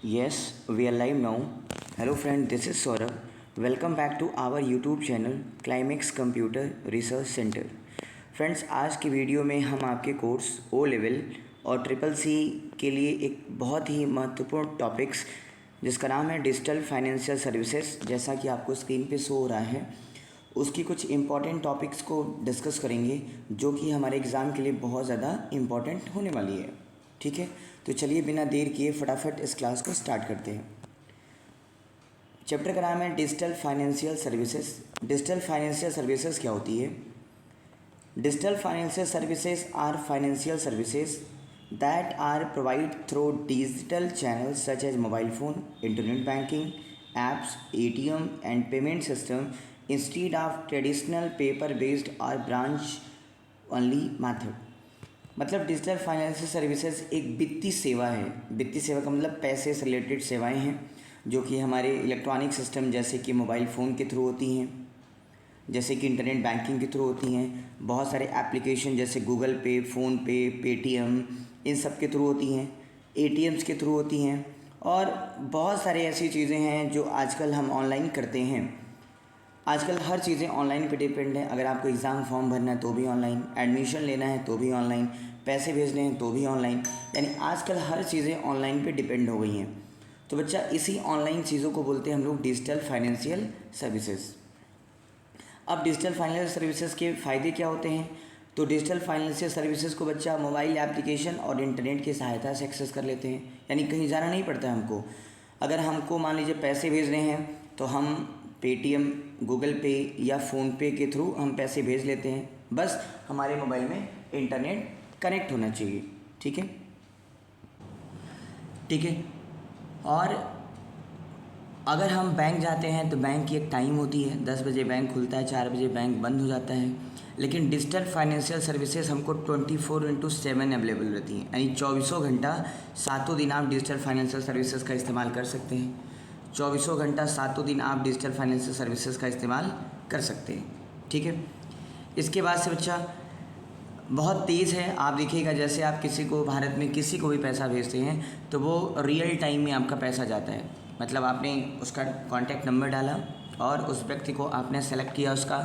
Yes, we are live now. Hello friend, this is Saurabh. Welcome back to our YouTube channel Climax Computer Research Center. Friends, आज की video में हम आपके course O level और triple C के लिए एक बहुत ही महत्वपूर्ण टॉपिक्स जिसका नाम है डिजिटल फाइनेंशियल सर्विसेज, जैसा कि आपको स्क्रीन पे शो हो रहा है, उसकी कुछ इम्पॉर्टेंट टॉपिक्स को डिस्कस करेंगे जो कि हमारे एग्ज़ाम के लिए बहुत ज़्यादा इम्पॉर्टेंट होने वाली है। ठीक है, तो चलिए बिना देर किए फटाफट इस क्लास को स्टार्ट करते हैं। चैप्टर का नाम है digital financial services. Digital financial services क्या होती है? Digital financial services are financial services that are provide through digital channels such as mobile phone, internet banking, apps, ATM and payment system instead of traditional paper based और branch only method. मतलब digital financial services एक वित्तीय सेवा है। वित्तीय सेवा का मतलब पैसे से रिलेटेड सेवाएं हैं जो कि हमारे इलेक्ट्रॉनिक सिस्टम जैसे कि मोबाइल फ़ोन के थ्रू होती हैं, जैसे कि इंटरनेट बैंकिंग के थ्रू होती हैं, बहुत सारे एप्लीकेशन जैसे गूगल पे, फ़ोनपे, पेटीएम, इन सब के थ्रू होती हैं, ATMs के थ्रू होती हैं, और बहुत सारे ऐसी चीज़ें हैं जो आजकल हम ऑनलाइन करते हैं। आजकल हर चीज़ें ऑनलाइन पे डिपेंड है। अगर आपको एग्ज़ाम फॉर्म भरना है तो भी ऑनलाइन, एडमिशन लेना है तो भी ऑनलाइन, पैसे भेजने हैं तो भी ऑनलाइन, यानी आजकल हर चीज़ें ऑनलाइन पे डिपेंड हो गई हैं। तो बच्चा, इसी ऑनलाइन चीज़ों को बोलते हैं हम लोग डिजिटल फाइनेंशियल सर्विसेज। अब डिजिटल फाइनेंशियल सर्विसेज के फ़ायदे क्या होते हैं? तो डिजिटल फाइनेंशियल सर्विसेज को बच्चा मोबाइल एप्लीकेशन और इंटरनेट की सहायता से एक्सेस कर लेते हैं, यानी कहीं जाना नहीं पड़ता है हमको। अगर हमको मान लीजिए पैसे भेजने हैं तो हम पेटीएम, गूगल पे या फ़ोनपे के थ्रू हम पैसे भेज लेते हैं, बस हमारे मोबाइल में इंटरनेट कनेक्ट होना चाहिए। ठीक है, ठीक है। और अगर हम बैंक जाते हैं तो बैंक की एक टाइम होती है, 10 बजे बैंक खुलता है, 4 बजे बैंक बंद हो जाता है। लेकिन डिजिटल फाइनेंशियल सर्विसेज हमको 24/7 अवेलेबल रहती हैं, यानी 24 घंटा 7 दिन आप डिजिटल फाइनेंशियल सर्विसेज का इस्तेमाल कर सकते हैं। 24 घंटा 7 दिन आप डिजिटल फाइनेंशियल सर्विसेज का इस्तेमाल कर सकते हैं। ठीक है, इसके बाद से बच्चा बहुत तेज़ है। आप देखिएगा, जैसे आप किसी को भारत में किसी को भी पैसा भेजते हैं तो वो रियल टाइम में आपका पैसा जाता है। मतलब आपने उसका कॉन्टैक्ट नंबर डाला और उस व्यक्ति को आपने सेलेक्ट किया, उसका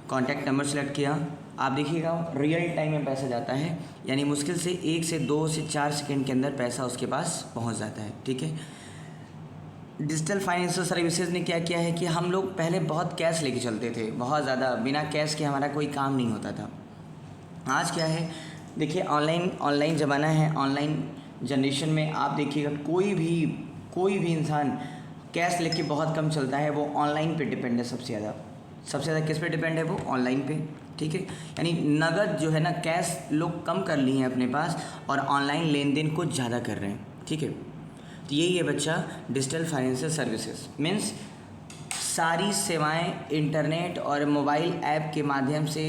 कॉन्टैक्ट नंबर सेलेक्ट किया, आप देखिएगा रियल टाइम में पैसा जाता है, यानी मुश्किल से 1 से 2 से 4 सेकंड के अंदर पैसा उसके पास पहुंच जाता है। ठीक है, डिजिटल फाइनेंशियल सर्विसेज ने क्या किया है कि हम लोग पहले बहुत कैश लेके चलते थे, बहुत ज़्यादा, बिना कैश के हमारा कोई काम नहीं होता था। आज क्या है, देखिए ऑनलाइन ज़माना है। ऑनलाइन जनरेशन में आप देखिएगा कोई भी इंसान कैश लेके बहुत कम चलता है, वो ऑनलाइन पे डिपेंड है। सबसे ज़्यादा किस पे डिपेंड है? वो ऑनलाइन पे। ठीक है, यानी नगद जो है ना, कैश लोग कम कर लिए हैं अपने पास और ऑनलाइन लेन देन को ज़्यादा कर रहे हैं। ठीक है, तो यही है बच्चा डिजिटल फाइनेंशियल सर्विसेज। मीन्स सारी सेवाएं इंटरनेट और मोबाइल ऐप के माध्यम से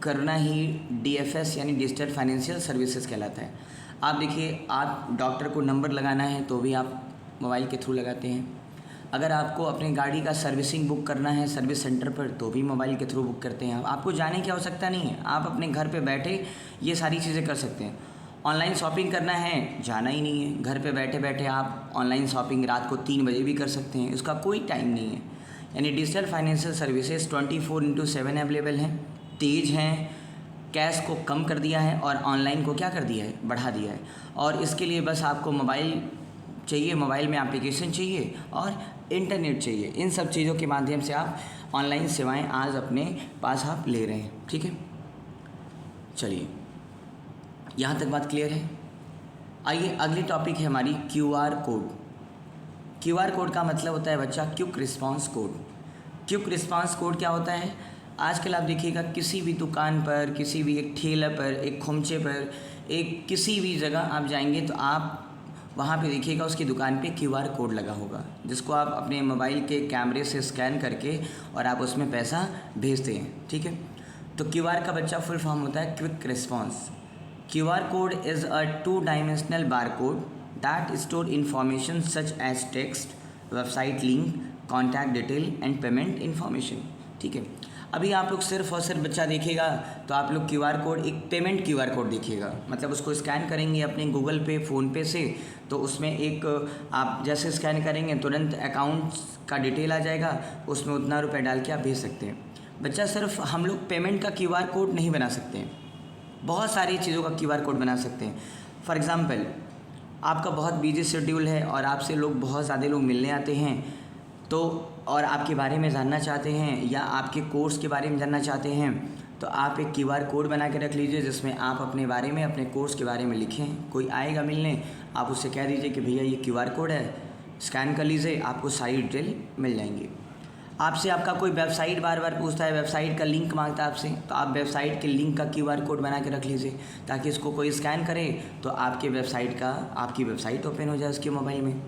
करना ही DFS यानी डिजिटल फाइनेंशियल सर्विसेज कहलाता है। आप देखिए, आप डॉक्टर को नंबर लगाना है तो भी आप मोबाइल के थ्रू लगाते हैं। अगर आपको अपनी गाड़ी का सर्विसिंग बुक करना है सर्विस सेंटर पर तो भी मोबाइल के थ्रू बुक करते हैं। आपको जाने की आवश्यकता नहीं है, आप अपने घर पे बैठे ये सारी चीज़ें कर सकते हैं। ऑनलाइन शॉपिंग करना है, जाना ही नहीं है, घर पे बैठे बैठे आप ऑनलाइन शॉपिंग रात को 3 बजे भी कर सकते हैं, उसका कोई टाइम नहीं है। यानी डिजिटल फाइनेंशियल सर्विसेज 24/7 अवेलेबल हैं, तेज़ हैं, कैश को कम कर दिया है और ऑनलाइन को क्या कर दिया है? बढ़ा दिया है। और इसके लिए बस आपको मोबाइल चाहिए, मोबाइल में एप्लीकेशन चाहिए और इंटरनेट चाहिए। इन सब चीज़ों के माध्यम से आप ऑनलाइन सेवाएं आज अपने पास आप ले रहे हैं। ठीक है, चलिए यहाँ तक बात क्लियर है। आइए, अगली टॉपिक है हमारी QR कोड। QR कोड का मतलब होता है बच्चा quick response code. Quick response code क्या होता है? आजकल आप देखिएगा किसी भी दुकान पर, किसी भी एक ठेला पर, एक खोमचे पर, एक किसी भी जगह आप जाएंगे तो आप वहाँ पे देखिएगा उसकी दुकान पे QR कोड लगा होगा, जिसको आप अपने मोबाइल के कैमरे से स्कैन करके और आप उसमें पैसा भेजते हैं। ठीक है, तो QR का बच्चा फुल फॉर्म होता है quick response. QR code is a two-dimensional barcode that store information such as text, website link, contact detail and payment information। ठीक है, अभी आप लोग सिर्फ और सिर्फ बच्चा देखेगा तो आप लोग QR कोड, एक पेमेंट QR कोड देखिएगा, मतलब उसको स्कैन करेंगे अपने गूगल पे, फ़ोनपे से, तो उसमें एक आप जैसे स्कैन करेंगे तुरंत अकाउंट का डिटेल आ जाएगा, उसमें उतना रुपये डाल के आप भेज सकते हैं। बच्चा सिर्फ हम लोग पेमेंट का QR कोड नहीं बना सकते हैं, बहुत सारी चीज़ों का QR कोड बना सकते हैं। फॉर एग्ज़ाम्पल, आपका बहुत बिजी शेड्यूल है और आपसे लोग बहुत ज़्यादा लोग मिलने आते हैं, तो और आपके बारे में जानना चाहते हैं या आपके कोर्स के बारे में जानना चाहते हैं, तो आप एक QR कोड बना के रख लीजिए जिसमें आप अपने बारे में, अपने कोर्स के बारे में लिखें। कोई आएगा मिलने, आप उससे कह दीजिए कि भैया ये QR कोड है, स्कैन कर लीजिए, आपको सारी डिटेल मिल जाएंगी। आपसे आपका कोई वेबसाइट बार बार पूछता है, वेबसाइट का लिंक मांगता है आपसे, तो आप वेबसाइट के लिंक का QR कोड बना के रख लीजिए ताकि इसको कोई स्कैन करे तो आपकी वेबसाइट ओपन हो जाए उसके मोबाइल में।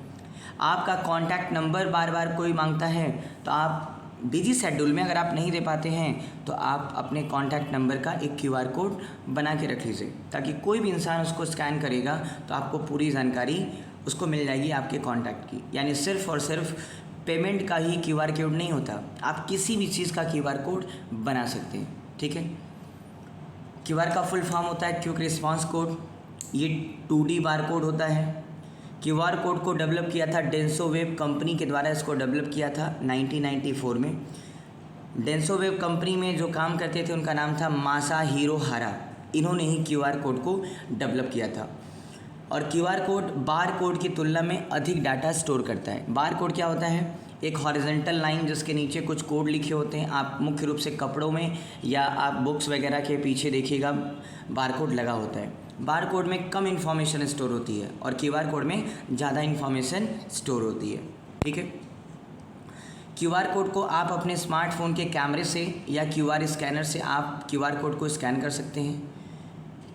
आपका कॉन्टैक्ट नंबर बार बार कोई मांगता है तो आप बिजी शेड्यूल में अगर आप नहीं दे पाते हैं तो आप अपने कॉन्टैक्ट नंबर का एक QR कोड बना के रख लीजिए ताकि कोई भी इंसान उसको स्कैन करेगा तो आपको पूरी जानकारी उसको मिल जाएगी आपके कॉन्टैक्ट की। यानी सिर्फ़ और सिर्फ पेमेंट का ही QR कोड नहीं होता, आप किसी भी चीज़ का QR कोड बना सकते हैं। ठीक है, QR का फुल फॉर्म होता है क्विक रिस्पांस कोड। ये 2D बार कोड होता है। QR कोड को डेवलप किया था डेंसोवेब कंपनी के द्वारा, इसको डेवलप किया था 1994 में। डेंसोवेब कंपनी में जो काम करते थे उनका नाम था मासाहिरो हारा, इन्होंने ही QR कोड को डेवलप किया था। और QR कोड बार कोड की तुलना में अधिक डाटा स्टोर करता है। बार कोड क्या होता है? एक हॉरिजॉन्टल लाइन जिसके नीचे कुछ कोड लिखे होते हैं। आप मुख्य रूप से कपड़ों में या आप बुक्स वगैरह के पीछे देखिएगा बार कोड लगा होता है। बार कोड में कम इन्फॉर्मेशन स्टोर होती है और QR कोड में ज़्यादा इन्फॉर्मेशन स्टोर होती है। ठीक है, QR कोड को आप अपने स्मार्टफोन के कैमरे से या QR स्कैनर से आप QR कोड को स्कैन कर सकते हैं।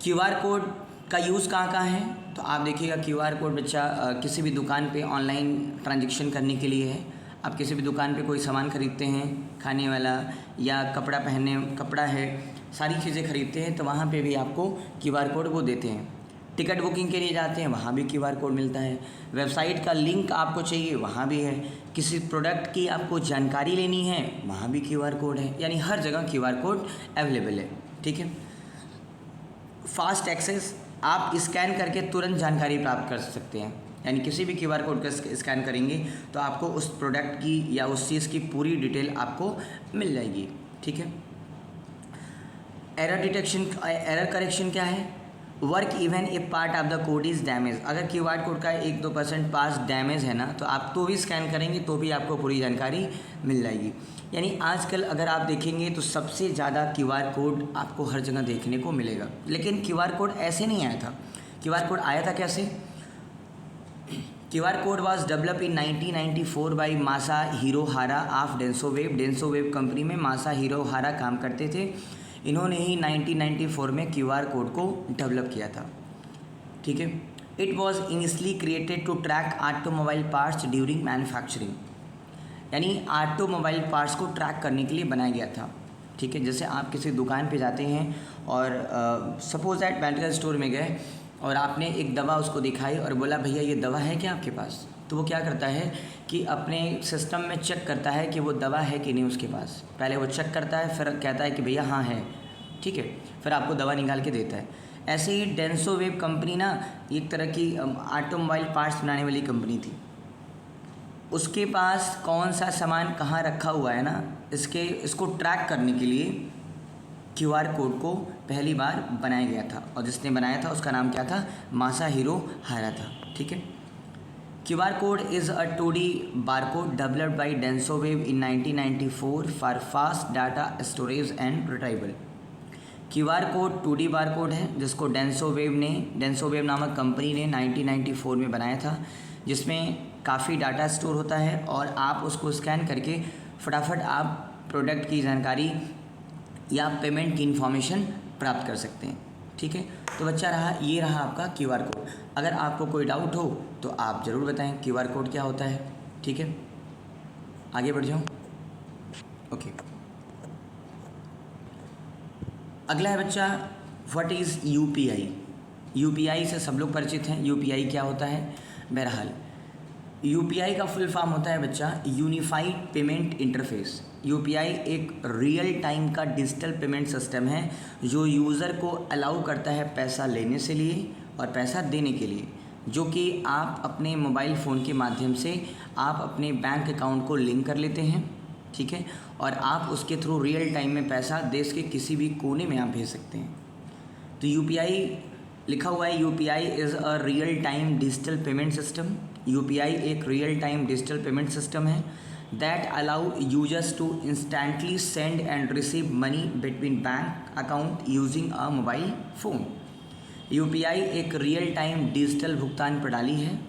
QR कोड का यूज़ कहाँ है? तो आप देखिएगा QR कोड बच्चा किसी भी दुकान पे ऑनलाइन ट्रांजैक्शन करने के लिए है। आप किसी भी दुकान पे कोई सामान ख़रीदते हैं, खाने वाला या कपड़ा है, सारी चीज़ें ख़रीदते हैं तो वहाँ पे भी आपको QR कोड वो देते हैं। टिकट बुकिंग के लिए जाते हैं, वहाँ भी QR कोड मिलता है। वेबसाइट का लिंक आपको चाहिए, वहाँ भी है। किसी प्रोडक्ट की आपको जानकारी लेनी है, वहाँ भी QR कोड है। यानी हर जगह QR कोड अवेलेबल है। ठीक है, फास्ट एक्सेस, आप स्कैन करके तुरंत जानकारी प्राप्त कर सकते हैं। यानी किसी भी QR कोड का स्कैन करेंगे तो आपको उस प्रोडक्ट की या उस चीज़ की पूरी डिटेल आपको मिल जाएगी। ठीक है, एरर करेक्शन क्या है? Work even a part of the code is damage. अगर QR कोड का 1-2% पास डैमेज है ना तो आप तो भी स्कैन करेंगे तो भी आपको पूरी जानकारी मिल जाएगी। यानी आजकल अगर आप देखेंगे तो सबसे ज़्यादा QR कोड आपको हर जगह देखने को मिलेगा। लेकिन QR कोड ऐसे नहीं आया था। QR कोड आया था कैसे? QR code was develop in 1994 by Masahiro Hara of डेंसोवेब। डेंसोवेब company में मासाहिरो हारा काम करते थे। इन्होंने ही 1994 में QR कोड को डेवलप किया था। ठीक है, it was initially created to track automobile parts during manufacturing. यानी ऑटोमोबाइल पार्ट्स को ट्रैक करने के लिए बनाया गया था। ठीक है, जैसे आप किसी दुकान पे जाते हैं और सपोज दैट मेडिकल स्टोर में गए और आपने एक दवा उसको दिखाई और बोला भैया ये दवा है क्या आपके पास? तो वो क्या करता है कि अपने सिस्टम में चेक करता है कि वो दवा है कि नहीं उसके पास। पहले वो चेक करता है, फिर कहता है कि भैया हाँ है। ठीक है, फिर आपको दवा निकाल के देता है। ऐसे ही डेंसोवेब कंपनी ना एक तरह की ऑटोमोबाइल पार्ट्स बनाने वाली कंपनी थी। उसके पास कौन सा सामान कहाँ रखा हुआ है ना, इसको ट्रैक करने के लिए QR कोड को पहली बार बनाया गया था और जिसने बनाया था उसका नाम क्या था? मासाहिरो हारा था। ठीक है, QR code is a 2D barcode developed by Denso Wave in 1994 for fast data storage and retrieval. QR code 2D barcode है जिसको डेंसोवेब नामक कंपनी ने 1994 में बनाया था, जिसमें काफ़ी डाटा स्टोर होता है और आप उसको स्कैन करके फटाफट आप प्रोडक्ट की जानकारी या पेमेंट की इन्फॉर्मेशन प्राप्त कर सकते हैं। ठीक है, तो बच्चा ये रहा आपका QR कोड। अगर आपको कोई डाउट हो तो आप ज़रूर बताएं QR कोड क्या होता है। ठीक है, आगे बढ़ जाऊँ। ओके, अगला है बच्चा व्हाट इज़ UPI। UPI से सब लोग परिचित हैं। UPI क्या होता है? बहरहाल यूपीआई का फुल फॉर्म होता है बच्चा यूनिफाइड पेमेंट इंटरफेस। यूपीआई एक रियल टाइम का डिजिटल पेमेंट सिस्टम है जो यूज़र को अलाउ करता है पैसा लेने से लिए और पैसा देने के लिए, जो कि आप अपने मोबाइल फ़ोन के माध्यम से आप अपने बैंक अकाउंट को लिंक कर लेते हैं, ठीक है, और आप उसके थ्रू रियल टाइम में पैसा देश के किसी भी कोने में आप भेज सकते हैं। तो यूपीआई लिखा हुआ है, UPI is a real time digital payment system. UPI एक real time digital payment system है that allow users to instantly send and receive money between bank account using a mobile phone. UPI एक real time digital भुगतान प्रणाली है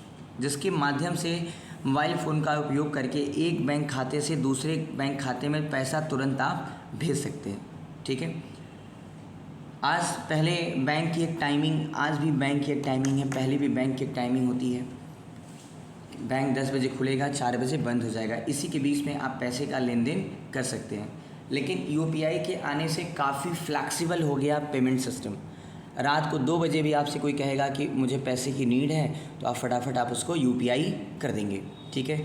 जिसके माध्यम से mobile phone का उपयोग करके एक बैंक खाते से दूसरे बैंक खाते में पैसा तुरंत आप भेज सकते हैं, ठीक है। आज पहले बैंक की एक टाइमिंग, आज भी बैंक की एक टाइमिंग है, पहले भी बैंक की एक टाइमिंग होती है। बैंक 10 बजे खुलेगा, 4 बजे बंद हो जाएगा, इसी के बीच में आप पैसे का लेन देन कर सकते हैं। लेकिन यूपीआई के आने से काफ़ी फ्लैक्सिबल हो गया पेमेंट सिस्टम। रात को 2 बजे भी आपसे कोई कहेगा कि मुझे पैसे की नीड है तो आप फटाफट आप उसको यूपीआई कर देंगे, ठीक है।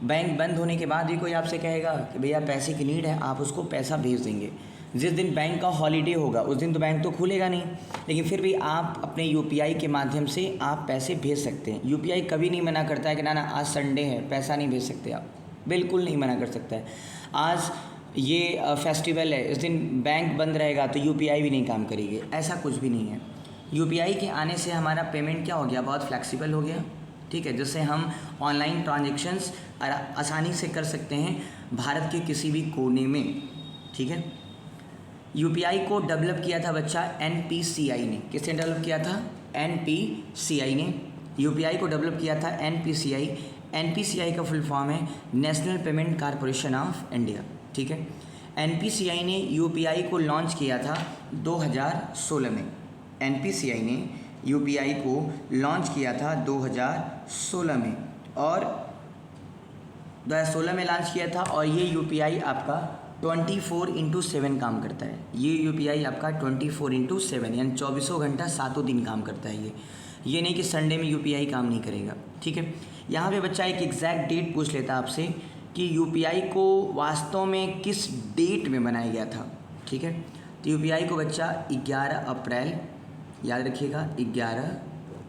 बैंक बंद होने के बाद भी कोई आपसे कहेगा कि भैया पैसे की नीड है, आप उसको पैसा भेज देंगे। जिस दिन बैंक का हॉलीडे होगा उस दिन तो बैंक तो खुलेगा नहीं, लेकिन फिर भी आप अपने यूपीआई के माध्यम से आप पैसे भेज सकते हैं। यूपीआई कभी नहीं मना करता है कि ना ना आज संडे है पैसा नहीं भेज सकते आप, बिल्कुल नहीं मना कर सकता है। आज ये फेस्टिवल है, इस दिन बैंक बंद रहेगा तो यूपीआई भी नहीं काम करेगी, ऐसा कुछ भी नहीं है। यूपीआई के आने से हमारा पेमेंट क्या हो गया, बहुत फ्लैक्सिबल हो गया, ठीक है, जिससे हम ऑनलाइन ट्रांजेक्शन्स आसानी से कर सकते हैं भारत के किसी भी कोने में, ठीक है। यूपीआई को डेवलप किया था बच्चा एनपीसीआई ने। किसने डेवलप किया था? एनपीसीआई ने यूपीआई को डेवलप किया था। एनपीसीआई, एनपीसीआई का फुल फॉर्म है national Payment Corporation of India, ठीक है। एनपीसीआई ने यूपीआई को लॉन्च किया था 2016 में। एनपीसीआई ने यूपीआई को लॉन्च किया था 2016 में, और 2016 में लॉन्च किया था, और ये यूपीआई आपका 24/7 काम करता है। ये यूपीआई आपका 24/7 यानी 24 घंटा 7 दिन काम करता है। ये नहीं कि संडे में यूपीआई काम नहीं करेगा, ठीक है। यहाँ पे बच्चा एक एग्जैक्ट डेट पूछ लेता है आपसे कि यूपीआई को वास्तव में किस डेट में बनाया गया था, ठीक है। तो यूपीआई को बच्चा 11 अप्रैल, याद रखिएगा 11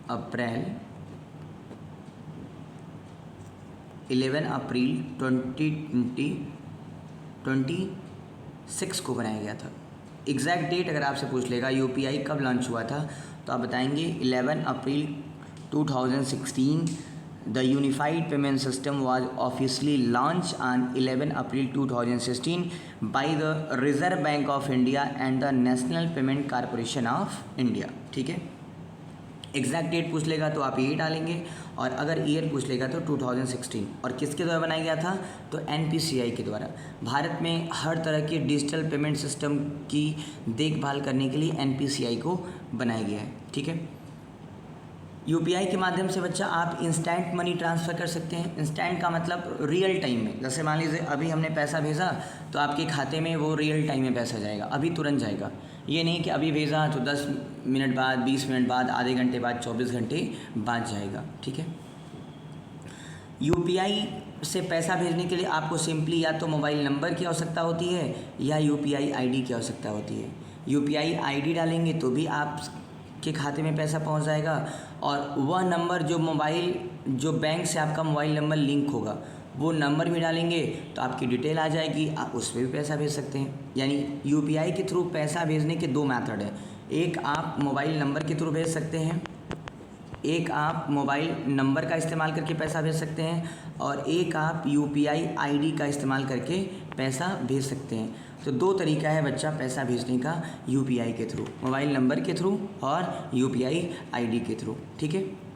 अप्रैल 11 अप्रैल 2026 को बनाया गया था। एग्जैक्ट डेट अगर आपसे पूछ लेगा यूपीआई कब लॉन्च हुआ था तो आप बताएंगे 11 अप्रैल 2016। The unified payment system was officially launch on 11 April 2016 by the reserve bank of India and the national Payment Corporation of India, ठीक है। एग्जैक्ट डेट पूछ लेगा तो आप ये डालेंगे, और अगर ईयर पूछ लेगा तो 2016। और किसके द्वारा बनाया गया था? तो एनपीसीआई के द्वारा। भारत में हर तरह के डिजिटल पेमेंट सिस्टम की देखभाल करने के लिए एनपीसीआई को बनाया गया है, ठीक है। यूपीआई के माध्यम से बच्चा आप इंस्टेंट मनी ट्रांसफ़र कर सकते हैं। इंस्टेंट का मतलब रियल टाइम में, जैसे मान लीजिए अभी हमने पैसा भेजा तो आपके खाते में वो रियल टाइम में पैसा जाएगा, अभी तुरंत जाएगा। ये नहीं कि अभी भेजा तो 10 मिनट बाद, 20 मिनट बाद, आधे घंटे बाद, 24 घंटे बाद जाएगा, ठीक है। यूपीआई से पैसा भेजने के लिए आपको सिंपली या तो मोबाइल नंबर की आवश्यकता होती है या यूपीआई आईडी की आवश्यकता होती है। यूपीआई आईडी डालेंगे तो भी आपके खाते में पैसा पहुंच जाएगा, और वह नंबर जो बैंक से आपका मोबाइल नंबर लिंक होगा वो नंबर भी डालेंगे तो आपकी डिटेल आ जाएगी, आप उस पर भी पैसा भेज सकते हैं। यानी यूपीआई के थ्रू पैसा भेजने के 2 मेथड हैं। एक आप मोबाइल नंबर के थ्रू भेज सकते हैं, एक आप मोबाइल नंबर का इस्तेमाल करके पैसा भेज सकते हैं, और एक आप यूपीआई आईडी का इस्तेमाल करके पैसा भेज सकते हैं। तो 2 तरीका है बच्चा पैसा भेजने का यूपीआई के थ्रू, मोबाइल नंबर के थ्रू और यूपीआई आईडी के थ्रू, ठीक है।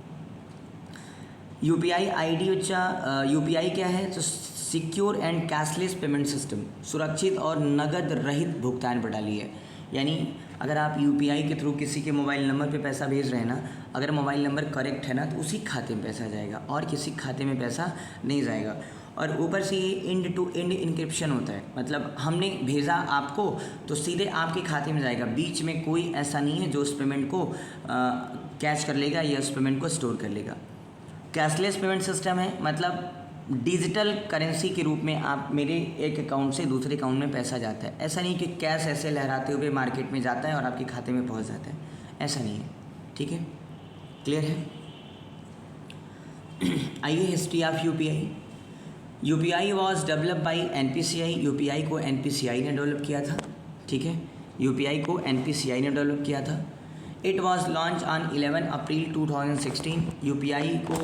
यूपीआई आईडी बच्चा, यूपीआई क्या है? तो secure and cashless payment system, सुरक्षित और नगद रहित भुगतान प्रणाली है। यानी अगर आप यूपीआई के थ्रू किसी के मोबाइल नंबर पे पैसा भेज रहे हैं ना, अगर मोबाइल नंबर करेक्ट है ना तो उसी खाते में पैसा जाएगा और किसी खाते में पैसा नहीं जाएगा। और ऊपर से ये एंड टू एंड इनक्रिप्शन होता है, मतलब हमने भेजा आपको तो सीधे आपके खाते में जाएगा, बीच में कोई ऐसा नहीं है जो उस पेमेंट को कैच कर लेगा या उस पेमेंट को स्टोर कर लेगा। कैशलेस पेमेंट सिस्टम है, मतलब डिजिटल करेंसी के रूप में आप मेरे एक अकाउंट से दूसरे अकाउंट में पैसा जाता है। ऐसा नहीं कि कैश ऐसे लहराते हुए मार्केट में जाता है और आपके खाते में पहुंच जाता है, ऐसा नहीं है। ठीक है, क्लियर है। आइए history of UPI. UPI was develop by NPCI. UPI को एनपीसीआई ने डेवलप किया था। ठीक है, यूपीआई को एनपीसीआई ने डेवलप किया था। It was launch on 11 April 2016। UPI को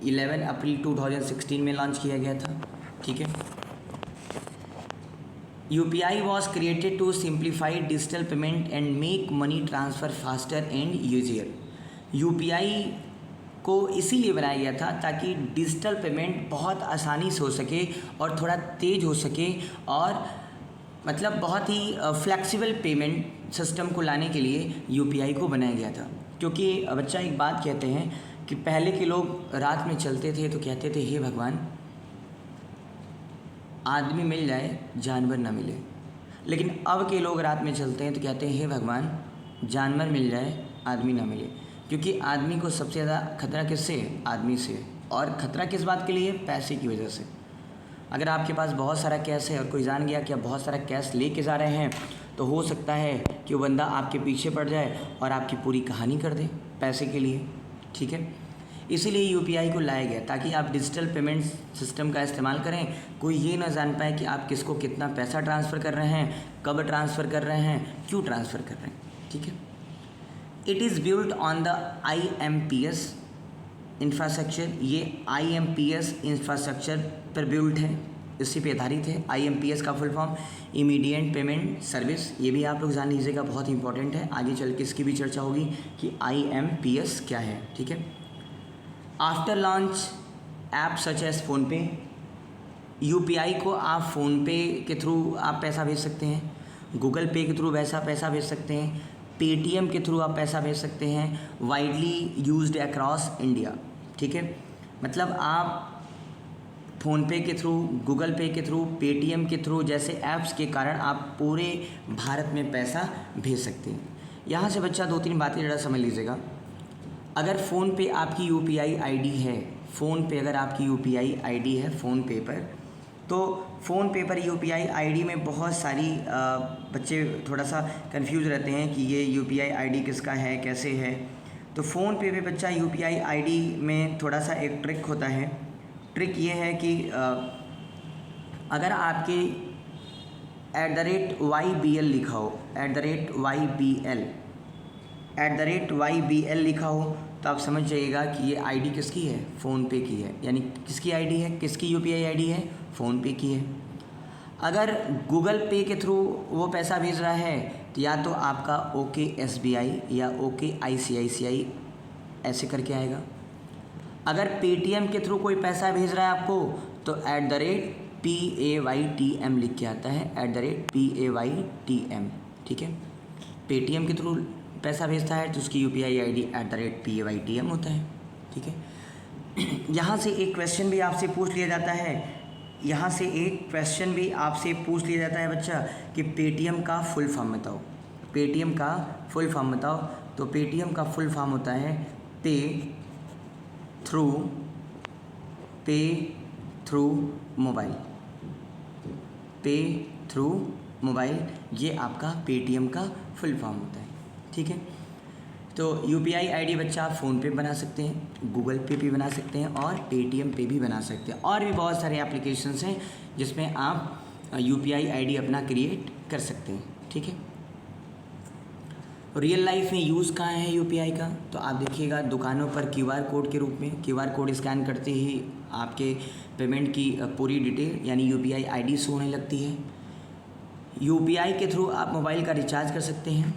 11 अप्रैल 2016 में लॉन्च किया गया था। ठीक है, UPI was created to simplify digital payment and make money transfer faster and easier. UPI को इसीलिए बनाया गया था ताकि डिजिटल पेमेंट बहुत आसानी से हो सके और थोड़ा तेज़ हो सके, और मतलब बहुत ही फ्लेक्सिबल पेमेंट सिस्टम को लाने के लिए यूपीआई को बनाया गया था। क्योंकि बच्चा एक बात कहते हैं कि पहले के लोग रात में चलते थे तो कहते थे हे भगवान आदमी मिल जाए जानवर ना मिले, लेकिन अब के लोग रात में चलते हैं तो कहते हैं हे भगवान जानवर मिल जाए आदमी ना मिले। क्योंकि आदमी को सबसे ज़्यादा खतरा किससे है? आदमी से। और ख़तरा किस बात के लिए? पैसे की वजह से। अगर आपके पास बहुत सारा कैश है और कोई जान गया कि आप बहुत सारा कैश लेके जा रहे हैं, तो हो सकता है कि वो बंदा आपके पीछे पड़ जाए और आपकी पूरी कहानी कर दे पैसे के लिए। ठीक है, इसीलिए यूपीआई को लाया गया ताकि आप डिजिटल पेमेंट सिस्टम का इस्तेमाल करें, कोई ये ना जान पाए कि आप किसको कितना पैसा ट्रांसफ़र कर रहे हैं, कब ट्रांसफ़र कर रहे हैं, क्यों ट्रांसफ़र कर रहे हैं। ठीक है, it is built on the IMPS infrastructure. ये IMPS इंफ्रास्ट्रक्चर पर बिल्ट है, इसी पे आधारित है। IMPS का full form immediate payment service, ये भी आप लोग जान लीजिएगा, बहुत इंपॉर्टेंट है। आगे चल के इसकी भी चर्चा होगी कि IMPS क्या है। ठीक है, after launch app such as PhonePe. UPI को आप फ़ोनपे के थ्रू आप पैसा भेज सकते हैं, गूगल पे के थ्रू पैसा भेज सकते हैं, पेटीएम के थ्रू आप पैसा भेज सकते हैं, वाइडली यूज्ड अक्रॉस इंडिया। ठीक है, मतलब आप फ़ोनपे के थ्रू, गूगल पे के थ्रू, पेटीएम के थ्रू जैसे ऐप्स के कारण आप पूरे भारत में पैसा भेज सकते हैं। यहाँ से बच्चा 2-3 बातें ज़रा समझ लीजिएगा। अगर फ़ोनपे आपकी यूपीआई आईडी है, फ़ोनपे अगर आपकी यूपीआई आईडी है फ़ोनपे पर, तो फ़ोनपे पर यूपीआई आईडी में बहुत सारी बच्चे थोड़ा सा कंफ्यूज रहते हैं कि ये यूपीआई आईडी किसका है, कैसे है। तो फ़ोनपे पे बच्चा यूपीआई आईडी में थोड़ा सा एक ट्रिक होता है। ट्रिक ये है कि अगर आपके @YBL लिखा हो, @YBL लिखा हो, तो आप समझ जाइएगा कि ये आईडी किसकी है? फ़ोनपे की है। यानी किसकी आईडी है, किसकी यूपीआई आईडी है? फ़ोनपे की है। अगर गूगल पे के थ्रू वो पैसा भेज रहा है तो या तो आपका OK SBI या OK ICICI ऐसे करके आएगा। अगर पेटीएम के थ्रू कोई पैसा भेज रहा है आपको तो @PAYTM लिख के आता है, @PAYTM। ठीक है, पेटीएम के थ्रू पैसा भेजता है तो उसकी यूपीआई आईडी @PAYTM होता है। ठीक है, यहाँ से एक क्वेश्चन भी आपसे पूछ लिया जाता है, बच्चा कि पेटीएम का फुल फॉर्म बताओ। पेटीएम का फुल फॉर्म बताओ, तो पेटीएम का फुल फॉर्म होता है पे थ्रू मोबाइल। ये आपका पेटीएम का फुल फॉर्म होता है। ठीक है, तो यूपीआई आईडी बच्चा आप फ़ोनपे बना सकते हैं, गूगल पे भी बना सकते हैं और पेटीएम पे भी बना सकते हैं। और भी बहुत सारे एप्लीकेशंस हैं जिसमें आप यूपीआई आईडी अपना क्रिएट कर सकते हैं। ठीक है, रियल लाइफ में यूज़ कहाँ है यूपीआई का? तो आप देखिएगा दुकानों पर QR कोड के रूप में, QR कोड स्कैन करते ही आपके पेमेंट की पूरी डिटेल यानी यूपीआई आईडी शो होने लगती है। यूपीआई के थ्रू आप मोबाइल का रिचार्ज कर सकते हैं।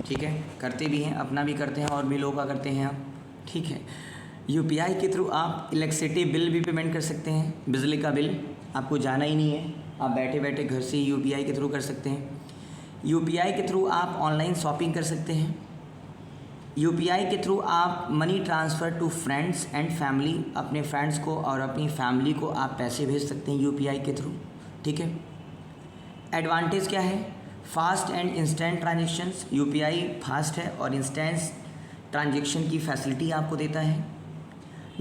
ठीक है, करते भी हैं, अपना भी करते हैं और भी लोगों का करते हैं आप। ठीक है, यूपीआई के थ्रू आप इलेक्ट्रिसिटी बिल भी पेमेंट कर सकते हैं, बिजली का बिल आपको जाना ही नहीं है, आप बैठे बैठे घर से ही यूपीआई के थ्रू कर सकते हैं। यूपीआई के थ्रू आप ऑनलाइन शॉपिंग कर सकते हैं। यूपीआई के थ्रू आप money transfer to friends and family, अपने फ्रेंड्स को और अपनी फैमिली को आप पैसे भेज सकते हैं यूपीआई के थ्रू। ठीक है, एडवांटेज क्या है? Fast and instant transactions. UPI fast है और इंस्टेंट ट्रांजेक्शन की फैसिलिटी आपको देता है।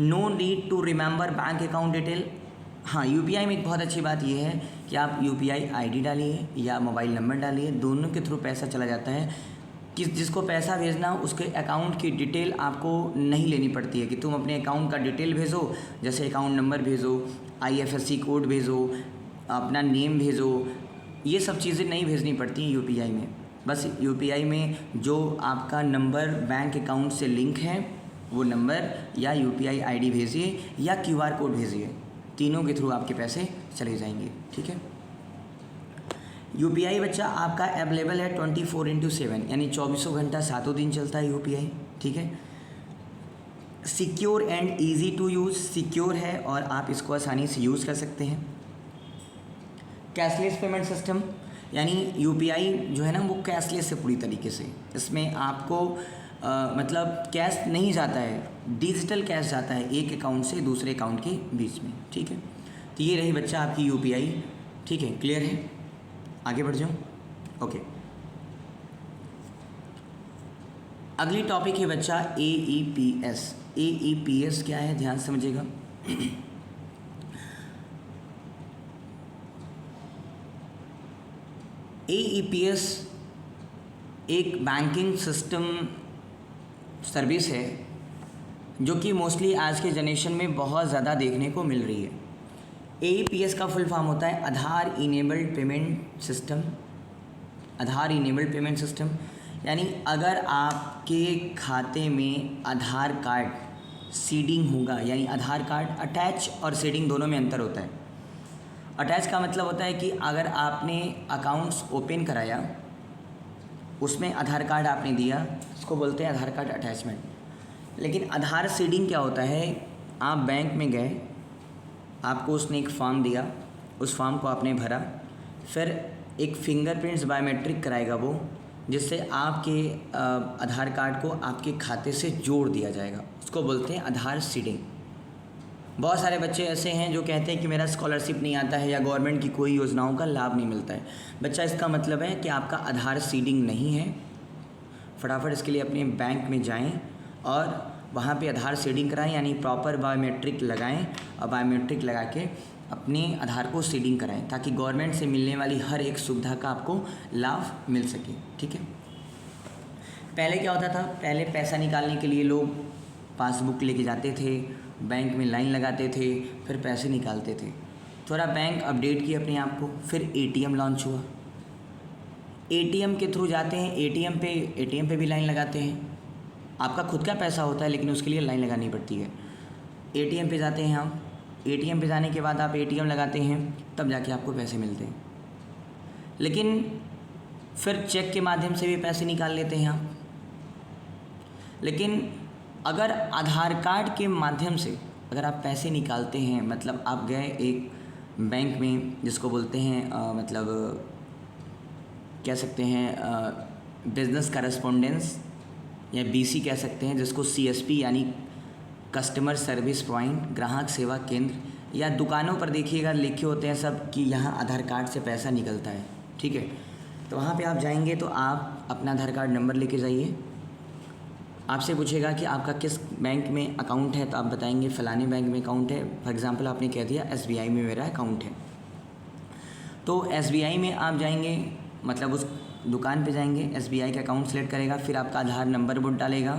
No need to remember bank account detail. हाँ, यूपीआई में एक बहुत अच्छी बात यह है कि आप यूपीआई आईडी डालिए या मोबाइल नंबर डालिए, दोनों के थ्रू पैसा चला जाता है। जिसको पैसा भेजना हो उसके अकाउंट की डिटेल आपको नहीं लेनी पड़ती है कि तुम अपने अकाउंट का डिटेल भेजो, जैसे अकाउंट नंबर भेजो, आईएफएससी कोड भेजो, अपना नेम भेजो, ये सब चीज़ें नहीं भेजनी पड़ती हैं यूपीआई में। बस यूपीआई में जो आपका नंबर बैंक अकाउंट से लिंक है वो नंबर या यूपीआई आईडी भेजिए या क्यूआर कोड भेजिए, तीनों के थ्रू आपके पैसे चले जाएंगे। ठीक है। यूपीआई बच्चा आपका अवेलेबल है 24/7, यानी 24 घंटा 7 दिन चलता है यूपीआई। ठीक है। Secure and easy to use, secure है और आप इसको आसानी से यूज़ कर सकते हैं। कैशलेस पेमेंट सिस्टम, यानी यूपीआई जो है ना वो कैशलेस है पूरी तरीके से। इसमें आपको मतलब कैश नहीं जाता है, डिजिटल कैश जाता है एक अकाउंट से दूसरे अकाउंट के बीच में। ठीक है। तो ये रही बच्चा आपकी यूपीआई। ठीक है, क्लियर है? आगे बढ़ जाऊँ? ओके। अगली टॉपिक है बच्चा AEPS। AEPS क्या है, ध्यान से समझिएगा। AEPS एक बैंकिंग सिस्टम सर्विस है जो कि मोस्टली आज के जनरेशन में बहुत ज़्यादा देखने को मिल रही है। AEPS का फुल फॉर्म होता है आधार इनेबल्ड पेमेंट सिस्टम। आधार इनेबल्ड पेमेंट सिस्टम यानी अगर आपके खाते में आधार कार्ड सीडिंग होगा, यानी आधार कार्ड अटैच और सीडिंग दोनों में अंतर होता है। अटैच का मतलब होता है कि अगर आपने अकाउंट्स ओपन कराया, उसमें आधार कार्ड आपने दिया, उसको बोलते हैं आधार कार्ड अटैचमेंट। लेकिन आधार सीडिंग क्या होता है, आप बैंक में गए, आपको उसने एक फॉर्म दिया, उस फॉर्म को आपने भरा, फिर एक फिंगरप्रिंट्स बायोमेट्रिक कराएगा वो, जिससे आपके आधार कार्ड को आपके खाते से जोड़ दिया जाएगा, उसको बोलते हैं आधार सीडिंग। बहुत सारे बच्चे ऐसे हैं जो कहते हैं कि मेरा स्कॉलरशिप नहीं आता है या गवर्नमेंट की कोई योजनाओं का लाभ नहीं मिलता है। बच्चा, इसका मतलब है कि आपका आधार सीडिंग नहीं है। फटाफट इसके लिए अपने बैंक में जाएं और वहाँ पे आधार सीडिंग कराएं, यानी प्रॉपर बायोमेट्रिक लगाएं और बायोमेट्रिक लगा के अपने आधार को सीडिंग कराएं, ताकि गवर्नमेंट से मिलने वाली हर एक सुविधा का आपको लाभ मिल सके। ठीक है। पहले क्या होता था, पहले पैसा निकालने के लिए लोग पासबुक लेके जाते थे, बैंक में लाइन लगाते थे, फिर पैसे निकालते थे। थोड़ा बैंक अपडेट किया अपने आप को, फिर ATM लॉन्च हुआ। ATM के थ्रू जाते हैं, ATM पे भी लाइन लगाते हैं। आपका खुद का पैसा होता है लेकिन उसके लिए लाइन लगानी पड़ती है। ATM पे जाते हैं हम, ATM पे जाने के बाद आप ATM लगाते हैं, तब जाके आपको पैसे मिलते हैं। लेकिन फिर चेक के माध्यम से भी पैसे निकाल लेते हैं आप। लेकिन अगर आधार कार्ड के माध्यम से अगर आप पैसे निकालते हैं, मतलब आप गए एक बैंक में, जिसको बोलते हैं मतलब कह सकते हैं बिज़नेस करस्पॉन्डेंस या BC कह सकते हैं, जिसको CSP यानी कस्टमर सर्विस पॉइंट, ग्राहक सेवा केंद्र, या दुकानों पर देखिएगा लिखे होते हैं सब कि यहाँ आधार कार्ड से पैसा निकलता है। ठीक है। तो वहाँ पे आप जाएंगे तो आप अपना आधार कार्ड नंबर लेके जाइए। आपसे पूछेगा कि आपका किस बैंक में अकाउंट है, तो आप बताएंगे फ़लाने बैंक में अकाउंट है। फॉर एग्ज़ाम्पल आपने कह दिया SBI में मेरा अकाउंट है, तो SBI में आप जाएंगे, मतलब उस दुकान पे जाएंगे, SBI का अकाउंट सेलेक्ट करेगा, फिर आपका आधार नंबर वोट डालेगा,